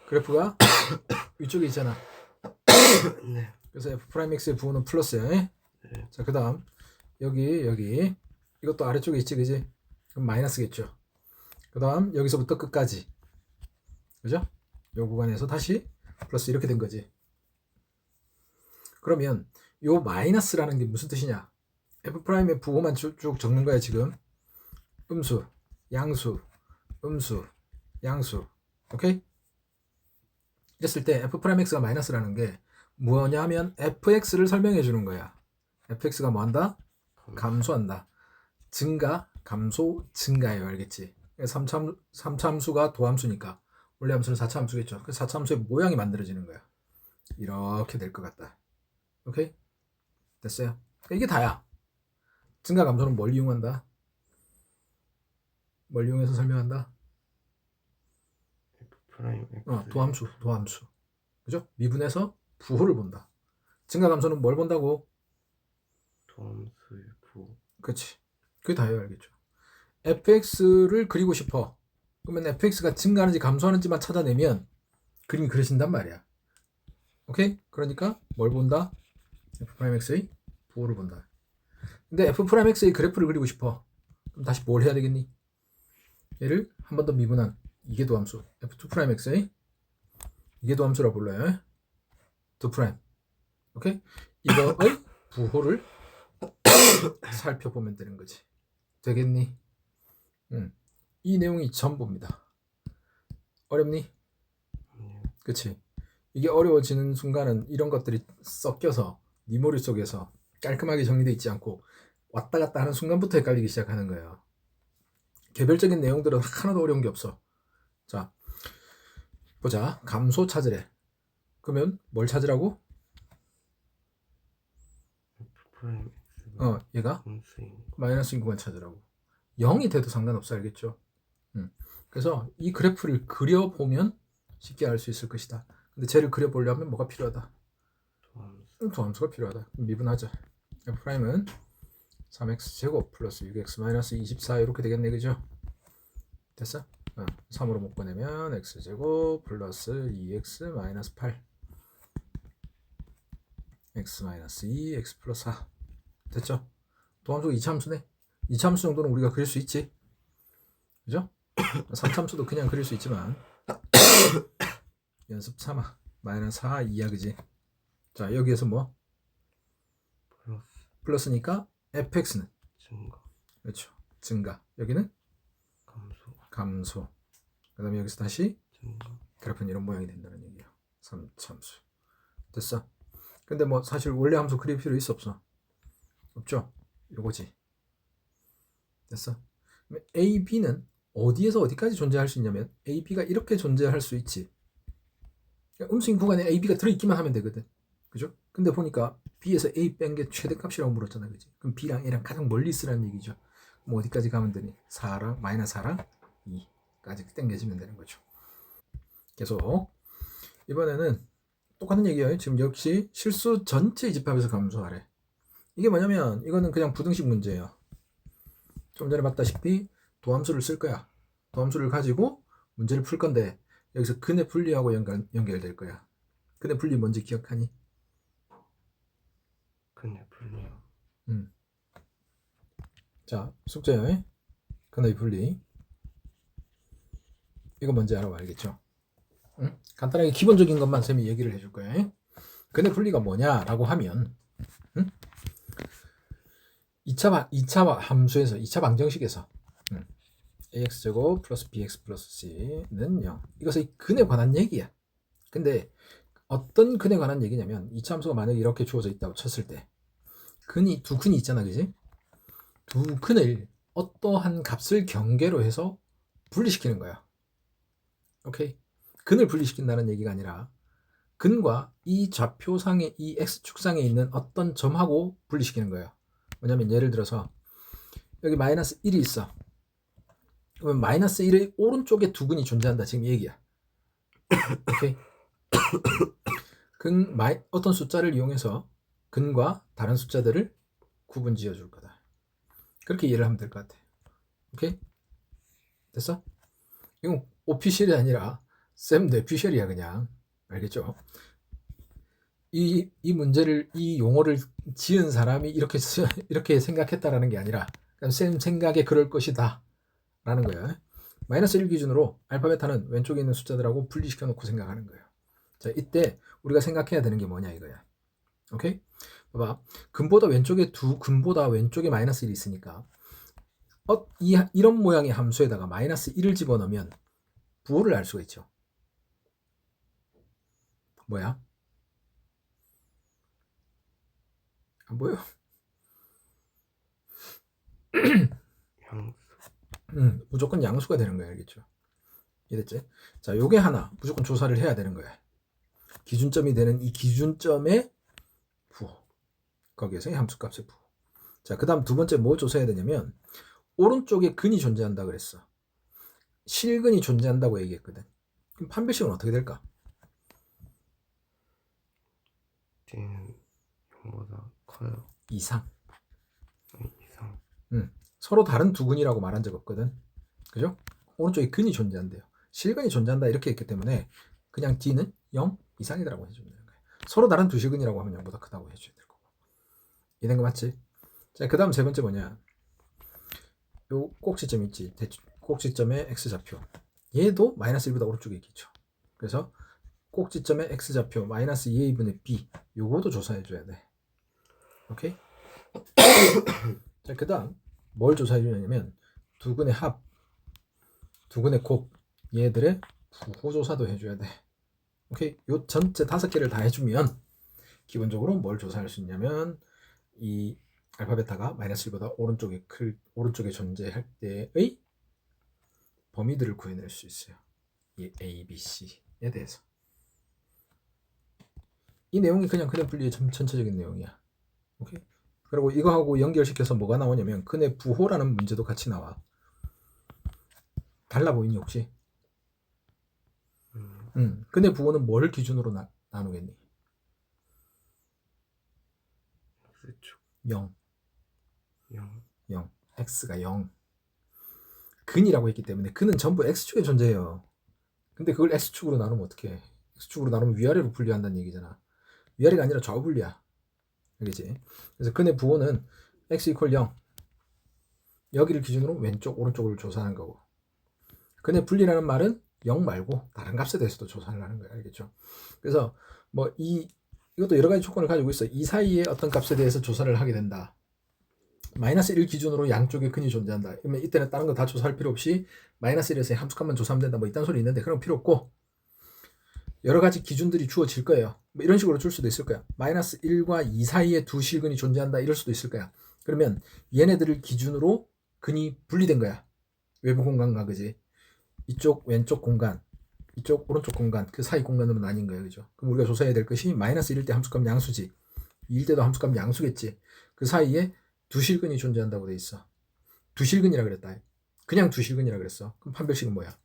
그래프가 위쪽에 있잖아. 네. 그래서 f'x의 부호는 플러스야. 네. 자, 그 다음 여기 이것도 아래쪽에 있지, 그지? 그럼 마이너스겠죠. 그 다음 여기서부터 끝까지, 그죠? 요 구간에서 다시 플러스 이렇게 된 거지. 그러면 요 마이너스라는 게 무슨 뜻이냐? f'의 부호만 쭉 적는 거야 지금. 음수, 양수, 음수, 양수. 오케이? 이랬을 때 f'x가 마이너스라는 게 뭐냐면 fx를 설명해 주는 거야. fx가 뭐 한다? 감소한다. 증가, 감소, 증가예요. 알겠지? 3차함수가 도함수니까 원래 함수는 4차함수겠죠. 그 4차함수의 모양이 만들어지는 거야. 이렇게 될 것 같다. 오케이? 됐어요? 이게 다야. 증가, 감소는 뭘 이용한다? 뭘 이용해서 설명한다? F'X. 도함수. 그죠? 미분해서 부호를 본다. 증가, 감소는 뭘 본다고? 도함수의 부호. 그치. 그게 다예요. 알겠죠? fx를 그리고 싶어. 그러면 fx가 증가하는지 감소하는지만 찾아내면 그림이 그려진단 말이야. 오케이? 그러니까 뭘 본다? f'x의 부호를 본다. 근데 f'x의 그래프를 그리고 싶어. 그럼 다시 뭘 해야 되겠니? 얘를 한 번 더 미분한 이게 도함수 f2'x의 이게 도함수라 불러요. 2'. 오케이? 이거의 부호를 살펴보면 되는 거지. 되겠니? 이 내용이 전부입니다. 어렵니? 아니요. 그치? 이게 어려워지는 순간은 이런 것들이 섞여서 네 머릿속에서 깔끔하게 정리되어 있지 않고 왔다 갔다 하는 순간부터 헷갈리기 시작하는 거예요. 개별적인 내용들은 하나도 어려운 게 없어. 자, 보자. 감소 찾으래. 그러면 뭘 찾으라고? F'X가 얘가 함수인 마이너스인 구간 찾으라고. 0이 돼도 상관없어. 알겠죠? 그래서 이 그래프를 그려보면 쉽게 알 수 있을 것이다. 근데 쟤를 그려보려면 뭐가 필요하다? 도함수. 도함수가 필요하다. 그럼 미분하자. f'은 3x제곱 플러스 6x 마이너스 24 이렇게 되겠네. 그죠? 됐어? 3으로 묶어내면 x제곱 플러스 2x 마이너스 8 x 마이너스 2 x 플러스 4 됐죠? 도함수가 2차함수네. 2차함수 정도는 우리가 그릴 수 있지. 그죠? 3차함수도 그냥 그릴 수 있지만 연습 삼아 마이너스 4 2야. 그지? 자, 여기에서 뭐? 플러스 플러스니까 fx는 증가. 그렇죠. 증가. 여기는 감소. 감소. 그 다음에 여기서 다시 증가. 그래프는 이런 모양이 된다는 얘기야. 3참수. 됐어? 근데 뭐 사실 원래 함수 그릴 필요 있어 없어? 없죠? 요거지. 됐어? A, B는 어디에서 어디까지 존재할 수 있냐면 A, B가 이렇게 존재할 수 있지. 음수인 구간에 A, B가 들어있기만 하면 되거든. 그죠? 근데 보니까 B에서 A 뺀 게 최대값이라고 물었잖아. 그지? 그럼 B랑 A랑 가장 멀리 있으라는 얘기죠. 뭐 어디까지 가면 되니? 4랑 마이너스 4랑 2까지 땡겨지면 되는 거죠. 계속 이번에는 똑같은 얘기예요. 지금 역시 실수 전체 집합에서 감소하래. 이게 뭐냐면 이거는 그냥 부등식 문제예요. 좀 전에 봤다시피 도함수를 쓸 거야. 도함수를 가지고 문제를 풀 건데 여기서 근의 분리하고 연결될 거야. 근의 분리 뭔지 기억하니? 근의 분리요. 자, 숙제요. 근의 분리. 이거 뭔지 알아봐. 알겠죠? 간단하게 기본적인 것만 쌤이 얘기를 해줄 거예요. 근의 분리가 뭐냐라고 하면 2차 함수에서 2차 방정식에서 ax제곱 플러스 bx 플러스 c는 0. 이것의 근에 관한 얘기야. 근데 어떤 근에 관한 얘기냐면 2차 함수가 만약에 이렇게 주어져 있다고 쳤을 때 두 근이 있잖아. 그지? 두 근을 어떠한 값을 경계로 해서 분리시키는 거야. 오케이? 근을 분리시킨다는 얘기가 아니라 근과 이 좌표상의 이 x축상에 있는 어떤 점하고 분리시키는 거예요. 뭐냐면 예를 들어서 여기 마이너스 1이 있어. 그러면 마이너스 1의 오른쪽에 두 근이 존재한다. 지금 얘기야. 오케이? 어떤 숫자를 이용해서 근과 다른 숫자들을 구분 지어줄 거다. 그렇게 이해를 하면 될 것 같아. 오케이? 됐어? 이건 오피셜이 아니라 쌤 뇌피셜이야 그냥. 알겠죠? 이 문제를, 이 용어를 지은 사람이 이렇게 생각했다라는 게 아니라 그냥 쌤 생각에 그럴 것이다 라는 거예요. 마이너스 1 기준으로 알파 베타는 왼쪽에 있는 숫자들하고 분리시켜 놓고 생각하는 거예요. 자, 이때 우리가 생각해야 되는 게 뭐냐 이거야. 오케이? 봐봐. 근보다 왼쪽에 마이너스 1이 있으니까 이런 모양의 함수에다가 마이너스 1을 집어넣으면 부호를 알 수가 있죠. 뭐야? 안 보여? 양수. 무조건 양수가 되는 거야. 알겠죠? 이랬지? 자, 요게 하나 무조건 조사를 해야 되는 거야. 기준점이 되는 이 기준점의 부호. 거기에서 함수값의 부호. 자, 그 다음 두 번째 뭐 조사해야 되냐면 오른쪽에 근이 존재한다 그랬어. 실근이 존재한다고 얘기했거든. 그럼 판별식은 어떻게 될까? D는 0보다 커요. 이상. 이상. 서로 다른 두 근이라고 말한 적 없거든. 그죠? 오른쪽에 근이 존재한대요. 실근이 존재한다 이렇게 했기 때문에 그냥 D는 0 이상이라고 해주면 되는 거야. 서로 다른 두 실근이라고 하면 0보다 크다고 해줘야 될 거고. 이해된 거 맞지? 자, 그 다음 세 번째 뭐냐? 요 꼭지점 있지? 꼭지점의 x좌표. 얘도 마이너스 1보다 오른쪽에 있겠죠. 그래서 꼭지점의 x좌표 마이너스 2a분의 b 요거도 조사해줘야 돼. 오케이? 자, 그 다음 뭘 조사해주냐면 두 근의 합, 두 근의 곱 얘들의 부호 조사도 해줘야 돼. 오케이? 요 전체 5개를 다 해주면 기본적으로 뭘 조사할 수 있냐면 이 알파 베타가 마이너스 1보다 오른쪽에 존재할 때의 범위들을 구해낼 수 있어요. 이 A, B, C에 대해서. 이 내용이 그냥 분리의 전체적인 내용이야. 오케이? 그리고 이거하고 연결시켜서 뭐가 나오냐면 근의 부호라는 문제도 같이 나와. 달라 보이니 혹시? 근의 부호는 뭘 기준으로 나누겠니? X축 0. 0. 0. X가 0. 근이라고 했기 때문에 근은 전부 X축에 존재해요. 근데 그걸 X축으로 나누면 어떡해? X축으로 나누면 위아래로 분리한다는 얘기잖아. 위아래가 아니라 좌우 분리야. 알겠지? 그래서 근의 부호는 X 이퀄 0. 여기를 기준으로 왼쪽, 오른쪽을 조사하는 거고. 근의 분리라는 말은 0 말고 다른 값에 대해서도 조사를 하는 거야. 알겠죠? 그래서 뭐 이것도 여러 가지 조건을 가지고 있어. 이 사이에 어떤 값에 대해서 조사를 하게 된다. 마이너스 1 기준으로 양쪽에 근이 존재한다. 그러면 이때는 다른 거 다 조사할 필요 없이 마이너스 1에서 함수값만 조사하면 된다. 뭐 이딴 소리 있는데 그런 거 필요 없고 여러 가지 기준들이 주어질 거예요. 뭐 이런 식으로 줄 수도 있을 거야. 마이너스 1과 2 사이에 두 실근이 존재한다. 이럴 수도 있을 거야. 그러면 얘네들을 기준으로 근이 분리된 거야. 외부 공간과 그지? 이쪽 왼쪽 공간, 이쪽 오른쪽 공간, 그 사이 공간으로 나뉜 거예요. 그죠? 그럼 우리가 조사해야 될 것이 마이너스 1일 때 함수값 양수지. 2일 때도 함수값 양수겠지. 그 사이에 두 실근이 존재한다고 돼 있어. 두 실근이라 그랬다. 그냥 두 실근이라 그랬어. 그럼 판별식은 뭐야?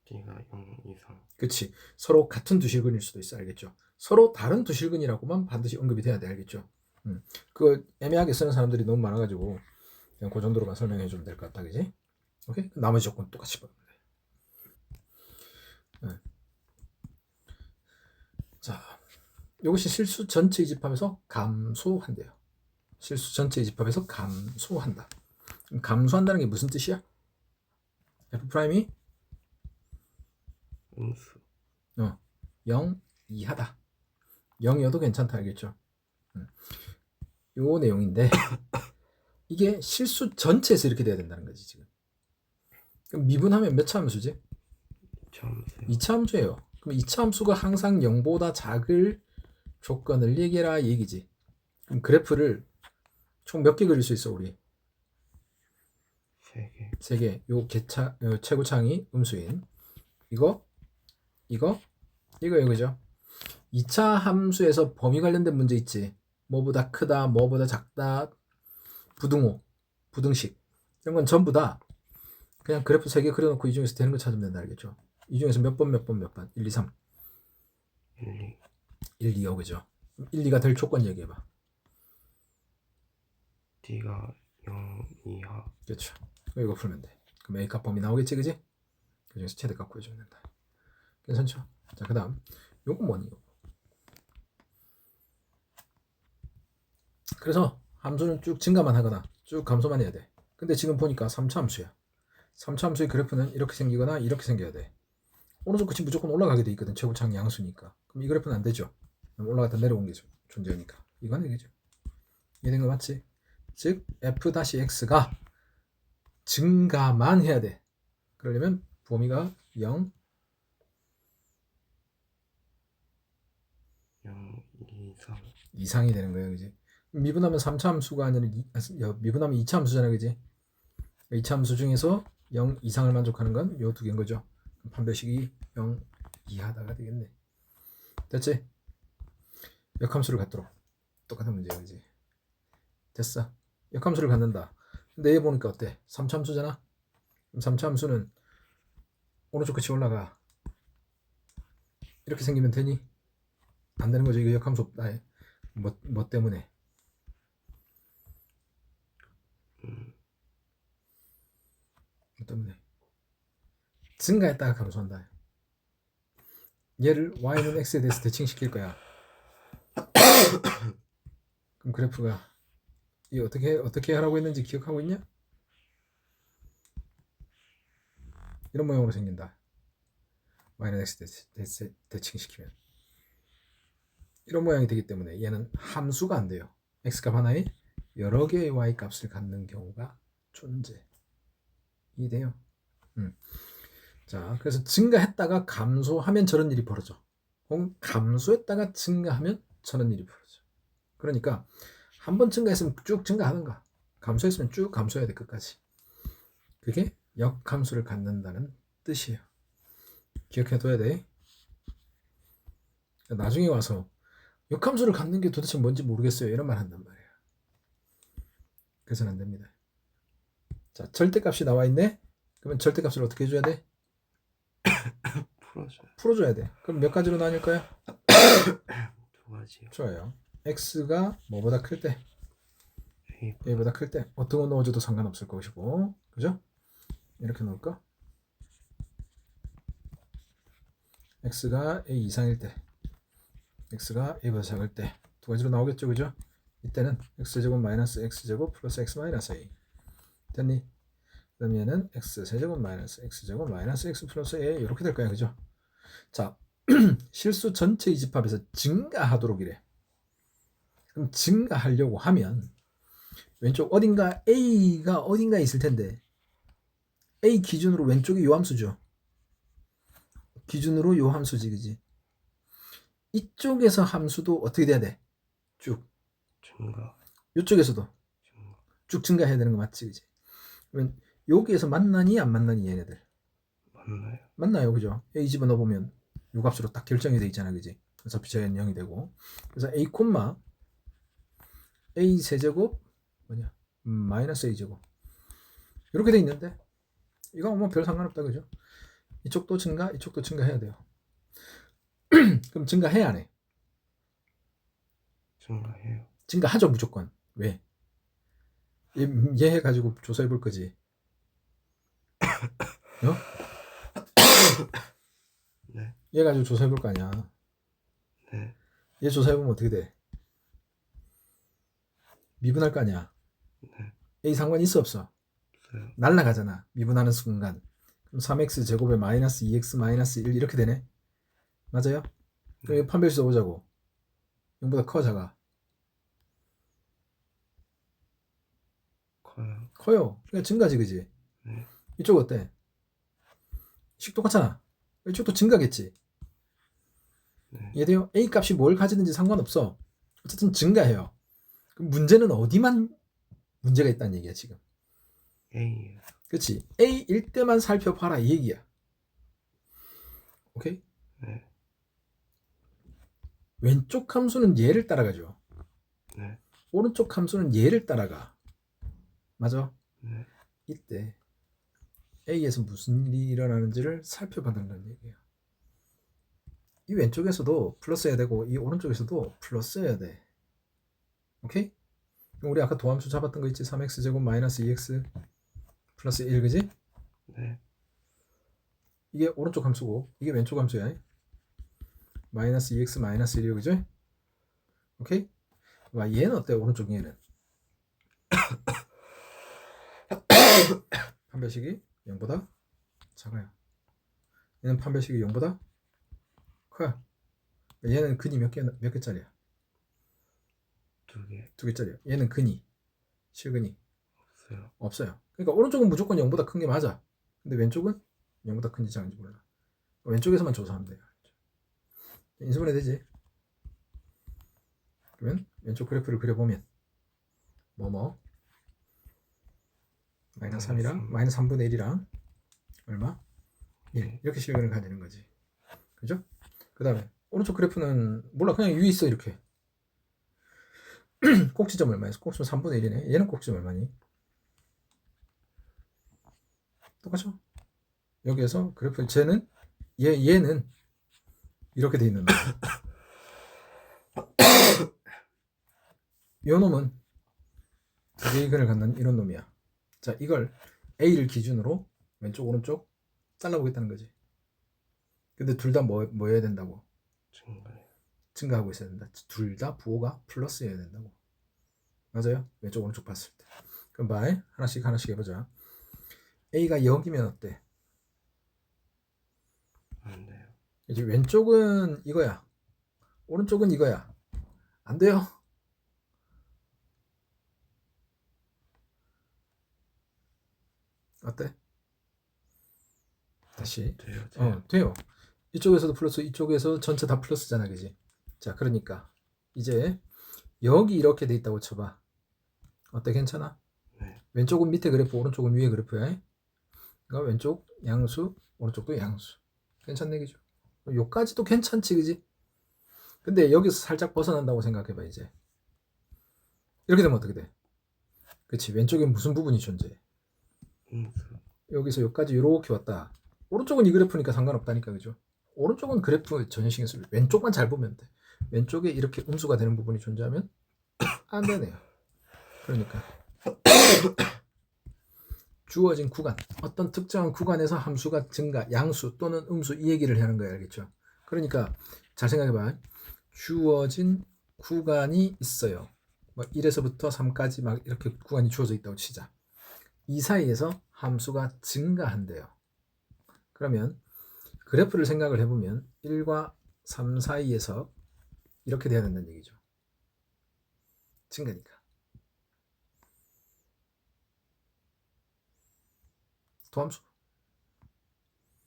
D가 0 이상. 그치. 서로 같은 두 실근일 수도 있어. 알겠죠? 서로 다른 두 실근이라고만 반드시 언급이 돼야 돼. 알겠죠? 그거 애매하게 쓰는 사람들이 너무 많아가지고 그냥 그 정도로만 설명해 주면 될 것 같다. 그지? 오케이? 나머지 조건 똑같이 보면 돼. 자, 이것이 실수 전체 이집합에서 감소한대요. 실수 전체 이집합에서 감소한다. 감소한다는 게 무슨 뜻이야? F 프라임이 음수 0 이하다. 0이어도 괜찮다. 알겠죠? 요 내용인데 이게 실수 전체에서 이렇게 돼야 된다는 거지 지금. 그럼 미분하면 몇 차 함수지? 2차 함수요. 2차 함수예요. 그럼 2차 함수가 항상 0보다 작을 조건을 얘기해라 얘기지. 그럼 그래프를 총 몇 개 그릴 수 있어 우리? 3개. 3개. 요 최고창이 음수인 이거 이거죠. 2차 함수에서 범위 관련된 문제 있지. 뭐보다 크다, 뭐보다 작다, 부등호, 부등식 이런 건 전부 다 그냥 그래프 3개 그려놓고 이 중에서 되는 거 찾으면 된다. 알겠죠? 이 중에서 몇 번 1, 2, 3 1, 1, 2요. 그죠? 1, 2가 될 조건 얘기해봐. D가 0 이하. 그렇죠. 이거 풀면 돼. 그럼 A값 범위 나오겠지, 그지? 그 중에서 최대값 구해주면 된다. 괜찮죠? 자, 그 다음 요건 뭐니? 그래서 함수는 쭉 증가만 하거나 쭉 감소만 해야 돼. 근데 지금 보니까 3차 함수야. 3차 함수의 그래프는 이렇게 생기거나 이렇게 생겨야 돼. 오른쪽 끝이 무조건 올라가게 돼 있거든. 최고창 양수니까. 그럼 이 그래프는 안 되죠. 올라갔다 내려온 게 존재하니까. 이건 얘기죠. 이해된 거 맞지? 즉 f-x가 증가만 해야 돼. 그러려면 범위가 0, 0, 2, 3. 이상이 되는 거예요. 그지? 미분하면 3차 함수가 아니라 미분하면 2차 함수잖아. 그지? 2차 함수 중에서 0 이상을 만족하는 건 요 두 개인 거죠. 판별식이 0 이하다가 되겠네. 됐지? 역함수를 갖도록 똑같은 문제야. 그지? 됐어. 역함수를 갖는다. 근데 얘 보니까 어때? 3차 함수잖아. 그럼 3차 함수는 오른쪽 끝이 올라가. 이렇게 생기면 되니? 안 되는 거죠. 이거 역함수 없다. 뭐 때문에? 뭐 때문에? 증가했다가 감소한다. 얘를 y는 x에 대해서 대칭시킬 거야. 그럼 그래프가 이 어떻게 하라고 했는지 기억하고 있냐? 이런 모양으로 생긴다. y는 x에 대해서 대칭시키면 이런 모양이 되기 때문에 얘는 함수가 안 돼요. x값 하나에 여러 개의 y 값을 갖는 경우가 존재. 이해돼요? 자, 그래서 증가했다가 감소하면 저런 일이 벌어져. 혹은 감소했다가 증가하면 저런 일이 벌어져. 그러니까 한 번 증가했으면 쭉 증가하는가, 감소했으면 쭉 감소해야 돼 끝까지. 그게 역함수를 갖는다는 뜻이에요. 기억해둬야 돼. 나중에 와서 역함수를 갖는 게 도대체 뭔지 모르겠어요 이런 말 한단 말이에요. 그래서는 안 됩니다. 자, 절대값이 나와 있네. 그러면 절대값을 어떻게 해줘야 돼? 풀어줘야 돼. 그럼 몇 가지로 나뉠 거야? 두 가지요. 좋아요. x가 뭐보다 클 때, a보다 클 때 어떤 거 넣어줘도 상관없을 것이고, 그죠? 이렇게 넣을까? x가 a 이상일 때, x가 a보다 작을 때 두 가지로 나오겠죠, 그죠? 이때는 x제곱 마이너스 x제곱 플러스 x 마이너스 a 됐니? 그럼 얘는 x세제곱 마이너스 x제곱 마이너스 x 플러스 a 이렇게 될 거야, 그죠? 자, 실수 전체 이집합에서 증가하도록 이래. 그럼 증가하려고 하면 왼쪽 어딘가 a가 어딘가에 있을 텐데 a 기준으로 왼쪽이 요 함수죠. 기준으로 요 함수지, 그지? 이쪽에서 함수도 어떻게 돼야 돼? 쭉 증가. 이쪽에서도 쭉 증가해야 되는 거 맞지, 그지? 그러면 여기에서 만나니 안 만나니 얘네들 맞나요? 만나요, 그죠? a 집어넣어보면 요 값으로 딱 결정이 돼 있잖아, 그지? 그래서 비차는 0이 되고, 그래서 a 콤마 a 세제곱 뭐냐 마이너스 a 제곱 이렇게 돼 있는데 이거 뭐 별 상관없다, 그죠? 이쪽도 증가, 이쪽도 증가해야 돼요. 그럼 증가해 안 해? 증가해요. 증가하죠, 무조건. 왜? 얘 해가지고 조사해 볼 거지. 어? 네. 얘 가지고 조사해 볼 거 아니야. 네. 얘 조사해 보면 어떻게 돼? 미분할 거 아니야. 네. A 상관 있어 없어? 없어요. 날라가잖아, 미분하는 순간. 그럼 3x 제곱에 마이너스 2x 마이너스 1 이렇게 되네. 맞아요? 그럼 판별식 써보자고. 0보다 커, 작아? 커요. 커요. 그러니까 증가지, 그지? 네. 이쪽 어때? 식 똑같잖아. 이쪽도 증가겠지. 네. 이해돼요? A 값이 뭘 가지든지 상관없어. 어쨌든 증가해요. 그럼 문제는 어디만 문제가 있다는 얘기야, 지금. A예요. 그렇지? A일 때만 살펴봐라, 이 얘기야. 오케이? 네. 왼쪽 함수는 얘를 따라가죠. 네. 오른쪽 함수는 얘를 따라가. 맞아? 네. 이때 A에서 무슨 일이 일어나는지를 살펴봐달라는 얘기야. 이 왼쪽에서도 플러스해야 되고 이 오른쪽에서도 플러스해야 돼. 오케이? 그럼 우리 아까 도함수 잡았던 거 있지? 3x제곱 마이너스 2x 플러스 1, 그지? 네. 이게 오른쪽 함수고 이게 왼쪽 함수야. 마이너스 2x 마이너스 1이요, 그죠? 오케이? 와, 얘는 어때? 오른쪽 얘는 판별식이 0보다 작아요. 얘는 판별식이 0보다 커요. 얘는 근이 몇 개짜리야? 2개 2개짜리야. 얘는 근이 실근이 없어요. 없어요. 그러니까 오른쪽은 무조건 0보다 큰 게 맞아. 근데 왼쪽은 0보다 큰지 작은지 몰라. 왼쪽에서만 조사하면 돼요. 인수분해 되지? 그러면 왼쪽 그래프를 그려보면 뭐뭐 마이너스 3이랑 마이너스 3분의 1이랑 얼마? 1 이렇게 실근을 가지는 거지. 그죠? 그 다음에 오른쪽 그래프는 몰라 그냥 위에 있어 이렇게 꼭지점 얼마였어? 꼭지점 3분의 1이네. 얘는 꼭지점 얼마니? 똑같죠? 여기에서 그래프 쟤는 얘는 이렇게 돼 있는 거야. 이 놈은 두 개의 근을 갖는 이런 놈이야. 자, 이걸 A를 기준으로 왼쪽 오른쪽 잘라보겠다는 거지. 근데 둘 다 뭐 해야 된다고? 증가해요. 증가하고 있어야 된다. 둘 다 부호가 플러스여야 된다고. 맞아요? 왼쪽 오른쪽 봤을 때. 그럼 바이 하나씩 해보자. A가 0이면 어때? 안 돼요. 이제 왼쪽은 이거야. 오른쪽은 이거야. 안 돼요. 어때? 다시. 돼요. 돼요. 이쪽에서도 플러스, 이쪽에서 전체 다 플러스잖아, 그지? 자, 그러니까 이제 여기 이렇게 돼 있다고 쳐봐. 어때? 괜찮아? 네. 왼쪽은 밑에 그래프, 오른쪽은 위에 그래프야. 그러니까 왼쪽 양수, 오른쪽도 양수. 괜찮네, 그죠? 요까지도 괜찮지, 그지? 근데 여기서 살짝 벗어난다고 생각해봐, 이제. 이렇게 되면 어떻게 돼? 그치? 왼쪽에 무슨 부분이 존재해? 음수. 여기서 여기까지 이렇게 왔다. 오른쪽은 이 그래프니까 상관없다니까, 그죠? 오른쪽은 그래프 전혀 신경 쓸 왼쪽만 잘 보면 돼. 왼쪽에 이렇게 음수가 되는 부분이 존재하면 안 되네요. 그러니까 주어진 구간, 어떤 특정한 구간에서 함수가 증가, 양수 또는 음수 이 얘기를 하는 거예요, 알겠죠? 그러니까 잘 생각해봐. 주어진 구간이 있어요. 뭐 1에서부터 3까지 막 이렇게 구간이 주어져 있다고 치자. 이 사이에서 함수가 증가한대요. 그러면 그래프를 생각을 해보면 1과 3 사이에서 이렇게 돼야 된다는 얘기죠. 증가니까. 도함수.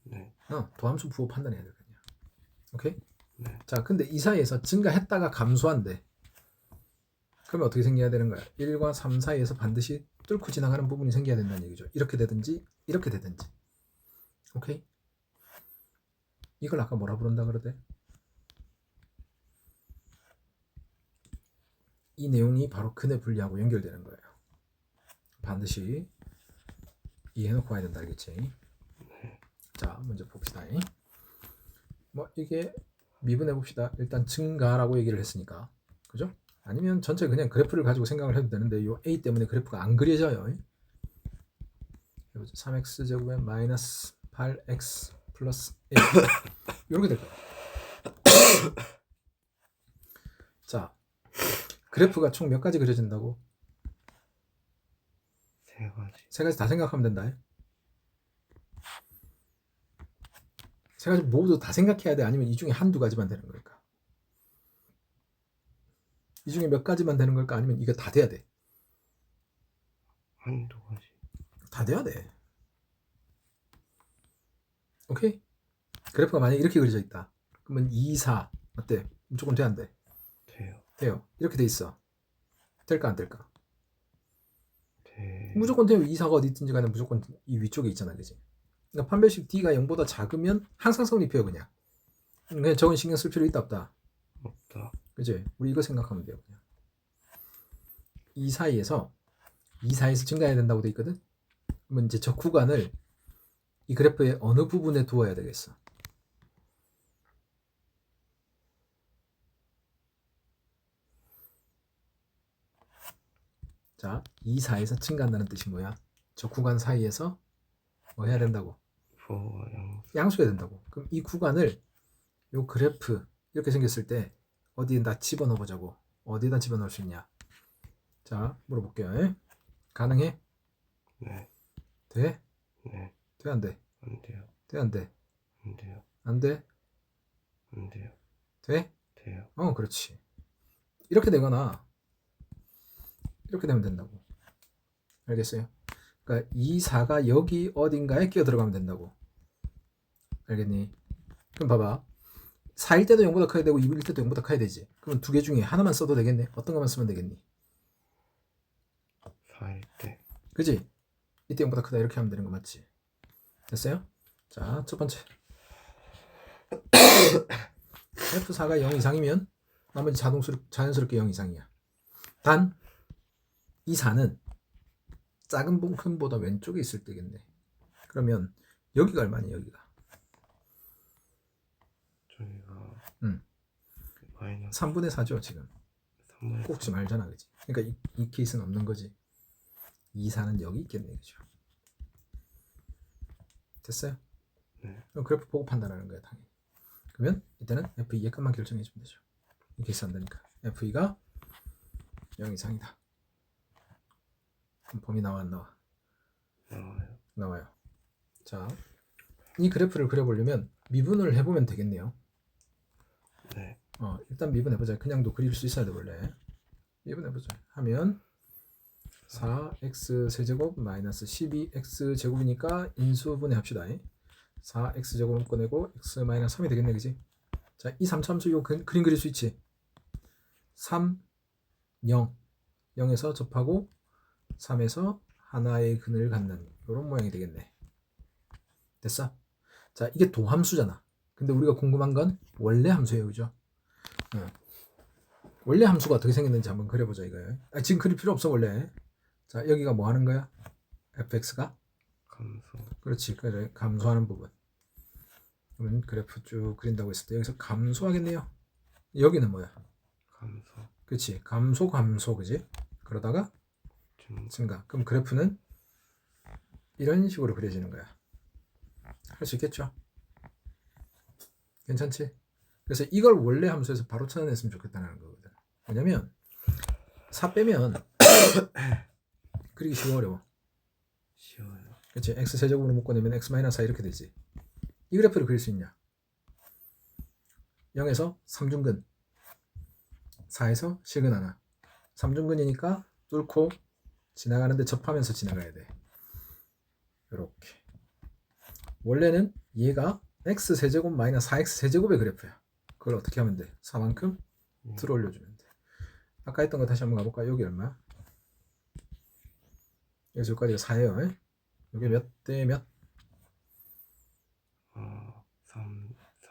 네. 도함수 부호 판단해야 되거든요. 오케이? 네. 자, 근데 이 사이에서 증가했다가 감소한대. 그러면 어떻게 생겨야 되는 거야? 1과 3 사이에서 반드시 뚫고 지나가는 부분이 생겨야 된다는 얘기죠. 이렇게 되든지 이렇게 되든지. 오케이? 이걸 아까 뭐라 부른다 그러대? 이 내용이 바로 근의 분리하고 연결되는 거예요. 반드시 이해해놓고 와야 된다, 알겠지? 자, 먼저 봅시다. 뭐 이게 미분해 봅시다. 일단 증가라고 얘기를 했으니까, 그죠? 아니면 전체 그냥 그래프를 가지고 생각을 해도 되는데 요 A 때문에 그래프가 안 그려져요. 3x 제곱에 마이너스 8x 플러스 1 이렇게 될 거예요. 자, 그래프가 총 몇 가지 그려진다고? 3가지. 3가지 다 생각하면 된다. 3가지 모두 다 생각해야 돼? 아니면 이 중에 한두 가지만 되는 걸까? 이 중에 몇 가지만 되는 걸까? 아니면 이거 다 돼야 돼? 한두 가지. 다 돼야 돼. 오케이? 그래프가 만약에 이렇게 그려져 있다. 그러면 2, 4 어때? 무조건 돼, 안 돼? 돼요. 돼요. 이렇게 돼 있어. 될까 안 될까? 돼. 무조건 돼요. 2, 4가 어디 있든지 간에 무조건 이 위쪽에 있잖아, 그지? 그러니까 판별식 D가 0보다 작으면 항상 성립해요, 그냥. 그냥 저건 신경 쓸 필요 있다 없다. 없다. 그지? 우리 이거 생각하면 돼요, 그냥. 이 사이에서 증가해야 된다고 돼 있거든. 그러면 이제 저 구간을 이 그래프의 어느 부분에 두어야 되겠어? 자, 이 사이에서 증가한다는 뜻이 뭐야? 저 구간 사이에서 뭐 해야 된다고? 부호와 양수. 양수해야 된다고. 그럼 이 구간을 요 그래프 이렇게 생겼을 때 어디에다 집어넣어 보자고. 어디다 집어넣을 수 있냐? 자, 물어볼게요. 가능해? 네. 돼? 네. 돼, 안 돼? 안 돼요. 돼, 안 돼? 안 돼요. 안 돼? 안 돼요. 돼? 돼요. 그렇지. 이렇게 되거나 이렇게 되면 된다고. 알겠어요? 그러니까 이 4가 여기 어딘가에 끼어 들어가면 된다고. 알겠니? 그럼 봐봐. 4일 때도 0보다 커야 되고 2일 때도 0보다 커야 되지. 그럼 두 개 중에 하나만 써도 되겠네. 어떤 것만 쓰면 되겠니? 4일 때. 그지? 이때 0보다 크다 이렇게 하면 되는 거 맞지? 됐어요? 자, 첫 번째. F4가 0 이상이면 나머지 자연스럽게 0 이상이야. 단, 이 4는 작은 큰 보다 왼쪽에 있을 때겠네. 그러면 여기가 얼마니 여기가? 저희가 응. 마이너스 3분의 4죠 지금. 3분의 꼭지 말잖아 그지? 그러니까 이 케이스는 없는 거지. 2, 4는 여기 있겠네 그죠? 됐어요? 네. 그럼 그래프 보고 판단하는 거야 당연히. 그러면 이때는 F2의 값만 결정해 주면 되죠. 이 케이스 안 되니까 F2가 0 이상이다. 그럼 범위 나와 안 나와? 나와요. 나와요. 자, 이 그래프를 그려보려면 미분을 해보면 되겠네요. 네. 일단 미분해보자. 그냥도 그릴 수 있어야 돼 원래. 미분해보자. 하면 4x 세제곱 마이너스 12x 제곱이니까 인수분해 합시다. 4x 제곱은 꺼내고 x 마이너스 3이 되겠네 그지? 자, 이 3차함수 요 그림 그릴 수 있지? 3, 0 0에서 접하고 3에서 하나의 근을 갖는 이런 모양이 되겠네. 됐어? 자, 이게 도함수잖아. 근데 우리가 궁금한 건 원래 함수예요 그죠? 원래 함수가 어떻게 생겼는지 한번 그려보자 이거예요. 지금 그릴 필요 없어 원래. 자, 여기가 뭐 하는 거야? fx가? 감소. 그렇지. 그래, 감소하는 부분. 그러면 그래프 쭉 그린다고 했을 때 여기서 감소하겠네요. 여기는 뭐야? 감소. 그렇지. 감소 그지? 그러다가 증가. 그럼 그래프는 이런 식으로 그려지는 거야. 할 수 있겠죠? 괜찮지? 그래서 이걸 원래 함수에서 바로 찾아냈으면 좋겠다는 거거든. 왜냐면 4 빼면 그리기 쉬워 어려워. 쉬워요. 그렇지. x 세제곱으로 묶어내면 x 마이너스 4 이렇게 되지. 이 그래프를 그릴 수 있냐? 0에서 3중근 4에서 실근 하나 3중근이니까 뚫고 지나가는데 접하면서 지나가야 돼. 이렇게. 원래는 얘가 x 세제곱 마이너스 4x 세제곱의 그래프야. 그걸 어떻게 하면 돼? 4만큼 들어 올려주면 돼. 아까 했던 거 다시 한번 가볼까? 여기 얼마? 여기서 여기까지가 4예요. 여기 몇 대 몇?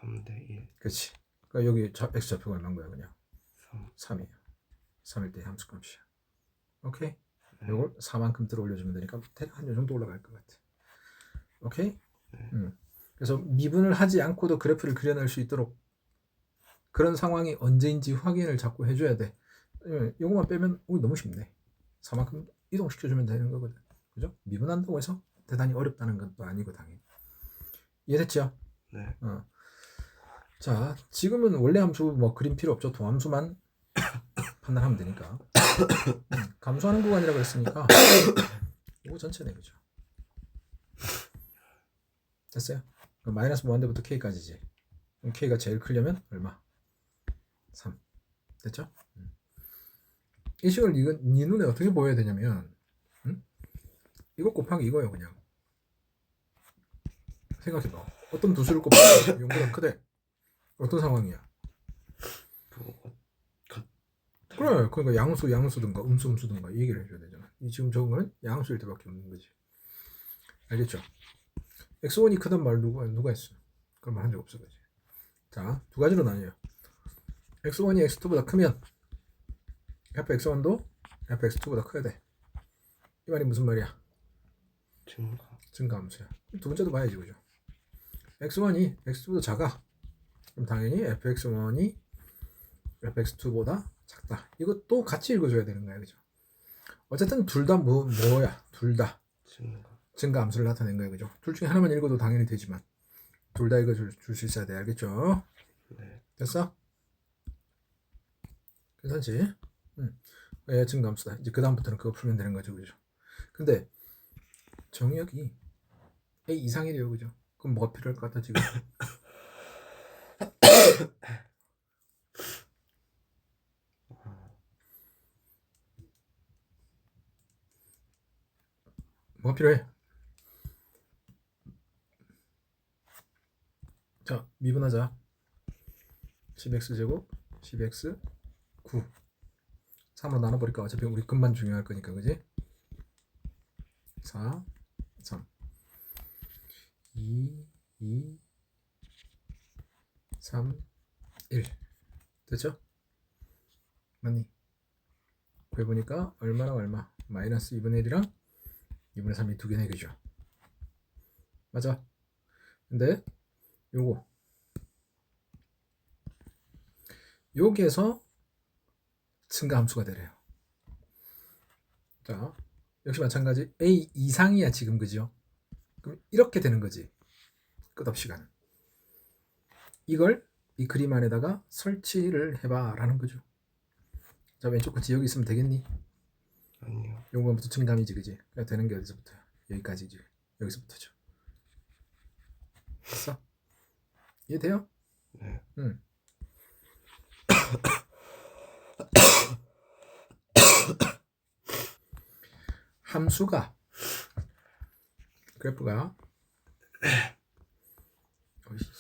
3대 1. 그렇지. 그러니까 여기 x 좌표가 얼마인 거야 그냥? 3. 3이에요. 3일 때 함수값이야. 오케이? 네. 요걸 4만큼 들어 올려주면 되니까 대략 한 요 정도 올라갈 것 같아. 오케이? 네. 그래서 미분을 하지 않고도 그래프를 그려낼 수 있도록 그런 상황이 언제인지 확인을 자꾸 해줘야 돼. 요거만 빼면 너무 쉽네. 4만큼 이동시켜주면 되는 거거든. 그죠? 미분한다고 해서 대단히 어렵다는 것도 아니고 당연히. 이해됐죠? 네. 자, 지금은 원래 함수 뭐 그림 필요 없죠. 도함수만 판단하면 되니까. 감소하는 구간이라고 했으니까 이거 전체네 그죠? 됐어요? 그럼 마이너스 무한대부터 k까지지. 그럼 k가 제일 크려면 얼마? 3. 됐죠? 이 식을 네 눈에 어떻게 보여야 되냐면 이거 곱하기 이거예요 그냥. 생각해봐. 어떤 두 수를 곱하면 0보다 크대. 어떤 상황이야? 그래. 그러니까 양수든가 음수든가 이 얘기를 해줘야 되잖아. 지금 적은 거는 양수일 때밖에 없는 거지. 알겠죠? x1이 크단 말 누가 했어? 그런 말 한 적 없어. 그지? 자, 두 가지로 나뉘어요. x1이 x2보다 크면 fx1도 fx2보다 커야 돼. 이 말이 무슨 말이야? 증가함수야. 두 번째도 봐야지 그죠? x1이 x2보다 작아. 그럼 당연히 fx1이 fx2보다 작다. 이것도 같이 읽어줘야 되는 거야, 그죠? 어쨌든 둘 다 뭐야? 둘 다 증가함수를 나타낸 거야, 그죠? 둘 중에 하나만 읽어도 당연히 되지만 둘 다 읽어줄 수 있어야 돼, 알겠죠? 네. 됐어? 괜찮지? 얘 증가함수다. 이제 그 다음부터는 그거 풀면 되는 거죠, 그죠? 근데 정의역이 A 이상이래요, 그죠? 그럼 뭐가 필요할 것 같아 지금? 뭐가 필요해? 자, 미분하자. 10x제곱 10x 9 3으로 나눠버릴까? 어차피 우리 금방 중요할 거니까, 그지? 4 3 2 2 3 1 됐죠? 맞니? 구해보니까 얼마랑 얼마? 마이너스 2분의 1이랑 2분의 3이 두 개네, 그죠? 맞아. 근데 요거 여기에서 증가함수가 되래요. 자, 역시 마찬가지 A 이상이야 지금, 그죠? 그럼 이렇게 되는 거지. 끝없이 가는. 이걸 이 그림 안에다가 설치를 해봐 라는 거죠. 자, 왼쪽 끝이 여기 있으면 되겠니? 아니요. 요거부터 증감이지, 그지? 그러니까 되는 게 어디서부터? 여기까지지. 여기서부터죠. 됐어? 이해돼요? 네. 함수가 그래프가 뭐냐?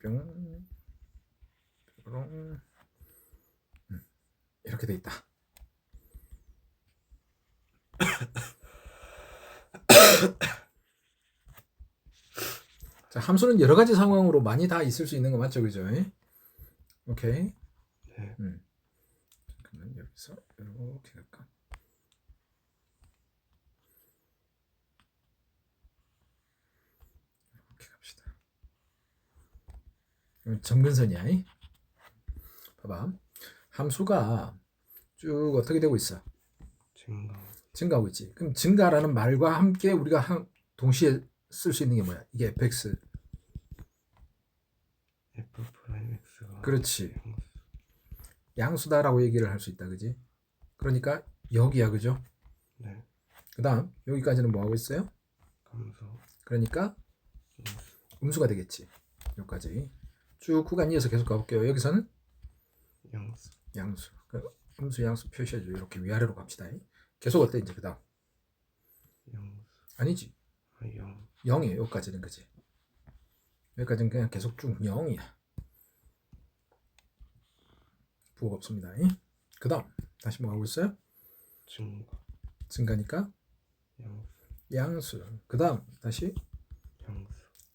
뿅, 뿅, 이렇게 돼 있다. 자, 함수는 여러 가지 상황으로 많이 다 있을 수 있는 거 맞죠, 그죠? 오케이. 네. 잠깐만, 여기서 이렇게 갈까? 이렇게 갑시다. 점근선이야. 봐봐. 함수가 쭉 어떻게 되고 있어? 증가. 증가하고 있지. 그럼 증가라는 말과 함께 우리가 동시에 쓸 수 있는 게 뭐야? 이게 fx. F 프라임 X가. 그렇지. 양수다라고 얘기를 할 수 있다, 그지? 그러니까 여기야, 그죠? 네. 그 다음 여기까지는 뭐 하고 있어요? 감소. 그러니까 음수가 되겠지. 여기까지 쭉 구간 이어서 계속 가볼게요. 여기서는 양수. 양수. 음수 양수 표시해줘. 이렇게 위아래로 갑시다. 계속 어때 이제 그 다음? 양수. 아니지. 아, 0. 0이에요. 여기까지는, 그지? 여기까지는 그냥 계속 쭉 0이야. 부호가 없습니다. 그 다음 다시 뭐 하고 있어요? 증가. 증가니까 양수. 양수. 그 다음 다시 양수.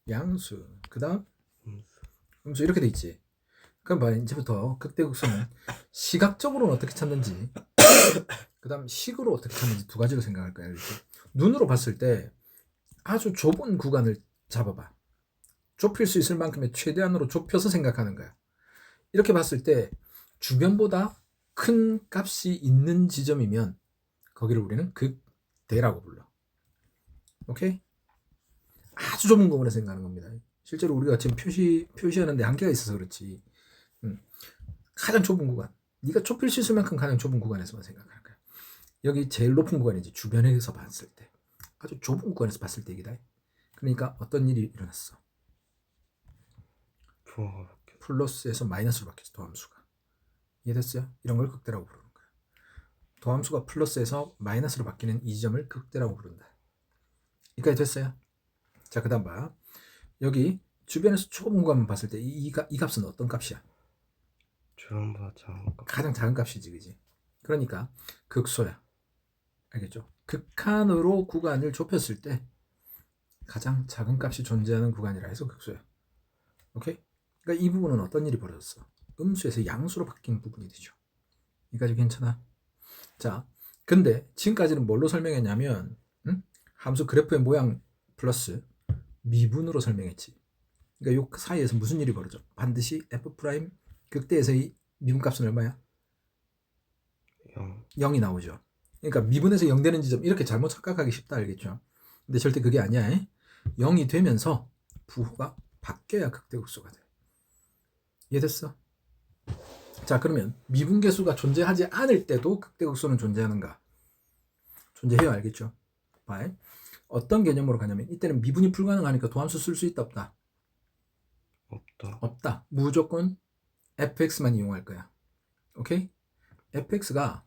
양수. 그 다음 음수. 음수. 이렇게 돼 있지. 그럼 봐, 이제부터 극대극소는 시각적으로는 어떻게 찾는지, 그 다음 식으로 어떻게 찾는지 두 가지로 생각할 거야. 이렇게. 눈으로 봤을 때 아주 좁은 구간을 잡아봐. 좁힐 수 있을 만큼의 최대한으로 좁혀서 생각하는 거야. 이렇게 봤을 때 주변보다 큰 값이 있는 지점이면 거기를 우리는 극대라고 불러. 오케이? 아주 좁은 구간에 생각하는 겁니다. 실제로 우리가 지금 표시하는데 한계가 있어서 그렇지. 가장 좁은 구간. 네가 좁힐 수 있을 만큼 가장 좁은 구간에서만 생각하는 거야. 여기 제일 높은 구간이지. 주변에서 봤을 때. 아주 좁은 구간에서 봤을 때 얘기다. 그러니까 어떤 일이 일어났어? 부호가 바뀌어. 플러스에서 마이너스로 바뀌었어. 도함수가. 이해됐어요? 이런 걸 극대라고 부르는 거야. 도함수가 플러스에서 마이너스로 바뀌는 이 지점을 극대라고 부른다. 여기까지 됐어요? 자, 그 다음 봐. 여기 주변에서 좁은 구간만 봤을 때 이 값은 어떤 값이야? 주변보다 작은 값. 가장 작은 값이지, 그지? 그러니까 극소야. 알겠죠? 극한으로 구간을 좁혔을 때 가장 작은 값이 존재하는 구간이라 해서 극소야. 오케이? 그러니까 이 부분은 어떤 일이 벌어졌어? 음수에서 양수로 바뀐 부분이 되죠. 여기까지 괜찮아? 자, 근데 지금까지는 뭘로 설명했냐면 함수 그래프의 모양 플러스 미분으로 설명했지. 그러니까 요 사이에서 무슨 일이 벌어져? 반드시 f 프라임 극대에서의 미분값은 얼마야? 0. 0이 나오죠. 그러니까 미분에서 0 되는 지점 이렇게 잘못 착각하기 쉽다 알겠죠? 근데 절대 그게 아니야. 0이 되면서 부호가 바뀌어야 극대극소가 돼. 이해됐어? 자, 그러면 미분계수가 존재하지 않을 때도 극대극소는 존재하는가? 존재해요. 알겠죠? 봐. 어떤 개념으로 가냐면 이때는 미분이 불가능하니까 도함수 쓸 수 있다 없다? 없다. 없다. 무조건 fx만 이용할 거야. 오케이? fx가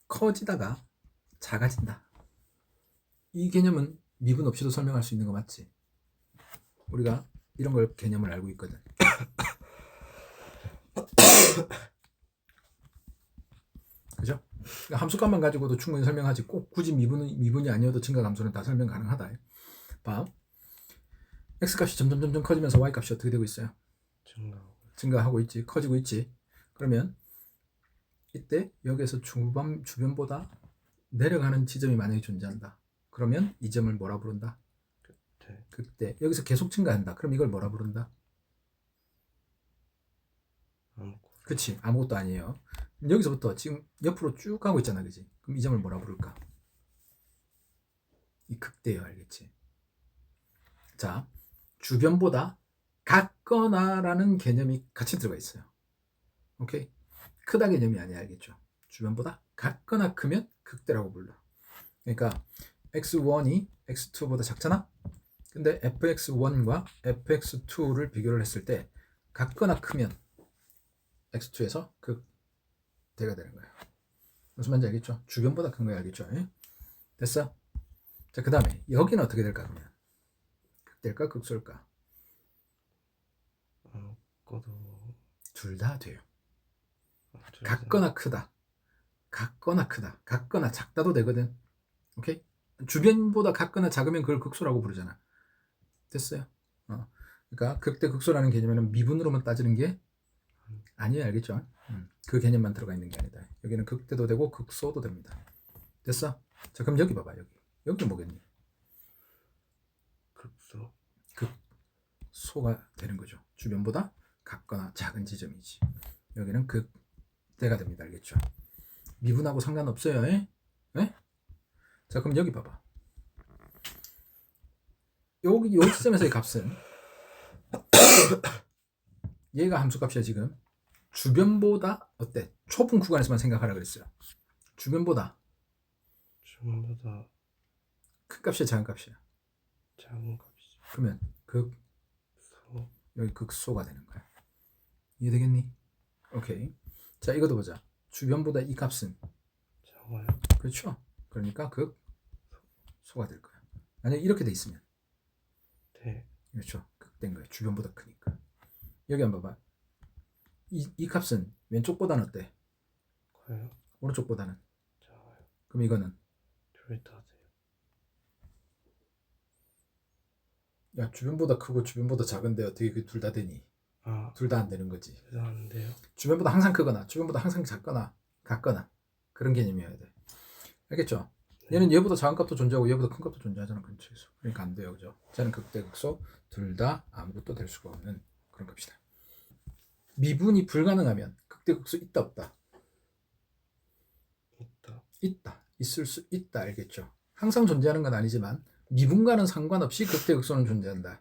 커지다가 작아진다. 이 개념은 미분 없이도 설명할 수 있는 거 맞지? 우리가 이런 걸 개념을 알고 있거든. 그죠? 그러니까 함수값만 가지고도 충분히 설명하지 꼭 굳이 미분이 아니어도 증가 감소는 다 설명 가능하다. 봐. x값이 점점 커지면서 y값이 어떻게 되고 있어요? 증가하고 있지. 커지고 있지. 그러면 이때 여기에서 주변보다 내려가는 지점이 만약에 존재한다. 그러면 이 점을 뭐라 부른다? 극대. 여기서 계속 증가한다. 그럼 이걸 뭐라 부른다? 그치. 아무것도 아니에요. 여기서부터 지금 옆으로 쭉 가고 있잖아. 그지? 그럼 이 점을 뭐라 부를까? 이 극대예요. 알겠지? 자, 주변보다 같거나라는 개념이 같이 들어가 있어요. 오케이? 크다 개념이 아니야. 알겠죠? 주변보다 같거나 크면 극대라고 불러. 그러니까 x1이 x2보다 작잖아? 근데 fx1과 fx2를 비교를 했을 때 같거나 크면 x2에서 극대가 되는 거예요. 무슨 말인지 알겠죠? 주변보다 큰 거 알겠죠? 됐어? 자, 그 다음에 여기는 어떻게 될까 그러면? 극대일까 극소일까? 둘 다 돼요. 같거나 크다, 같거나 크다, 같거나 작다도 되거든. 오케이? 주변보다 같거나 작으면 그걸 극소라고 부르잖아. 됐어요? 그러니까 극대 극소라는 개념에는 미분으로만 따지는 게 아니에요. 알겠죠? 그 개념만 들어가 있는 게 아니다. 여기는 극대도 되고 극소도 됩니다. 됐어? 자, 그럼 여기 봐봐. 여기는 뭐겠니? 극소가 되는 거죠. 주변보다 같거나 작은 지점이지. 여기는 극대가 됩니다. 알겠죠? 미분하고 상관없어요. 에? 자, 그럼 여기 봐봐. 요 지점에서의 값은 얘가 함수값이야. 지금 주변보다 어때? 좁은 구간에서만 생각하라 그랬어요. 주변보다 큰 값이야, 작은 값이야? 작은 값이죠. 그러면 여기 극소가 되는 거야. 이해되겠니? 오케이. 자, 이것도 보자. 주변보다 이 값은 작아요. 그렇죠? 그러니까 극소가 될 거야. 만약 이렇게 돼 있으면 그렇죠. 극된 거야. 주변보다 크니까. 여기 한번 봐봐. 이 값은 왼쪽보다는 어때? 커요. 오른쪽보다는? 작아요. 그럼 이거는? 둘 다 돼요. 야, 주변보다 크고 주변보다 작은데 어떻게 그 둘 다 되니? 둘 다 안 되는 거지. 둘 다 안 돼요. 주변보다 항상 크거나 주변보다 항상 작거나 같거나 그런 개념이어야 돼. 알겠죠? 얘는 얘보다 작은 값도 존재하고 얘보다 큰 값도 존재하잖아. 근처에서. 그러니까 안 돼요. 그죠? 쟤는 극대 극소 둘 다 아무것도 될 수가 없는 그런 값이다. 미분이 불가능하면 극대 극소 있다 없다? 있다. 있을 수 있다. 알겠죠? 항상 존재하는 건 아니지만 미분과는 상관없이 극대 극소는 존재한다.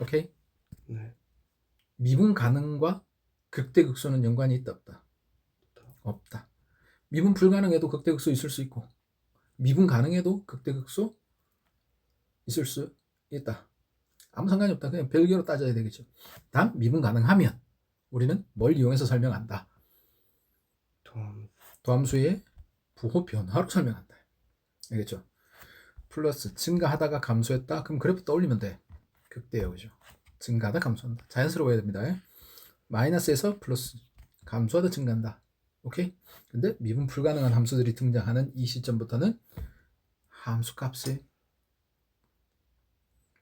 오케이? 네. 미분 가능과 극대 극소는 연관이 있다 없다? 없다. 미분 불가능해도 극대 극소 있을 수 있고 미분 가능해도 극대 극소 있을 수 있다. 아무 상관이 없다. 그냥 별개로 따져야 되겠죠. 단 미분 가능하면 우리는 뭘 이용해서 설명한다? 도함수의 부호 변화로 설명한다. 알겠죠? 플러스 증가하다가 감소했다. 그럼 그래프 떠올리면 돼. 극대예요. 그죠? 증가하다 감소한다. 자연스러워야 됩니다. 마이너스에서 플러스 감소하다 증가한다. 오케이? 근데 미분 불가능한 함수들이 등장하는 이 시점부터는 함수 값의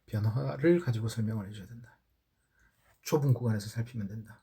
변화를 가지고 설명을 해줘야 된다. 좁은 구간에서 살피면 된다.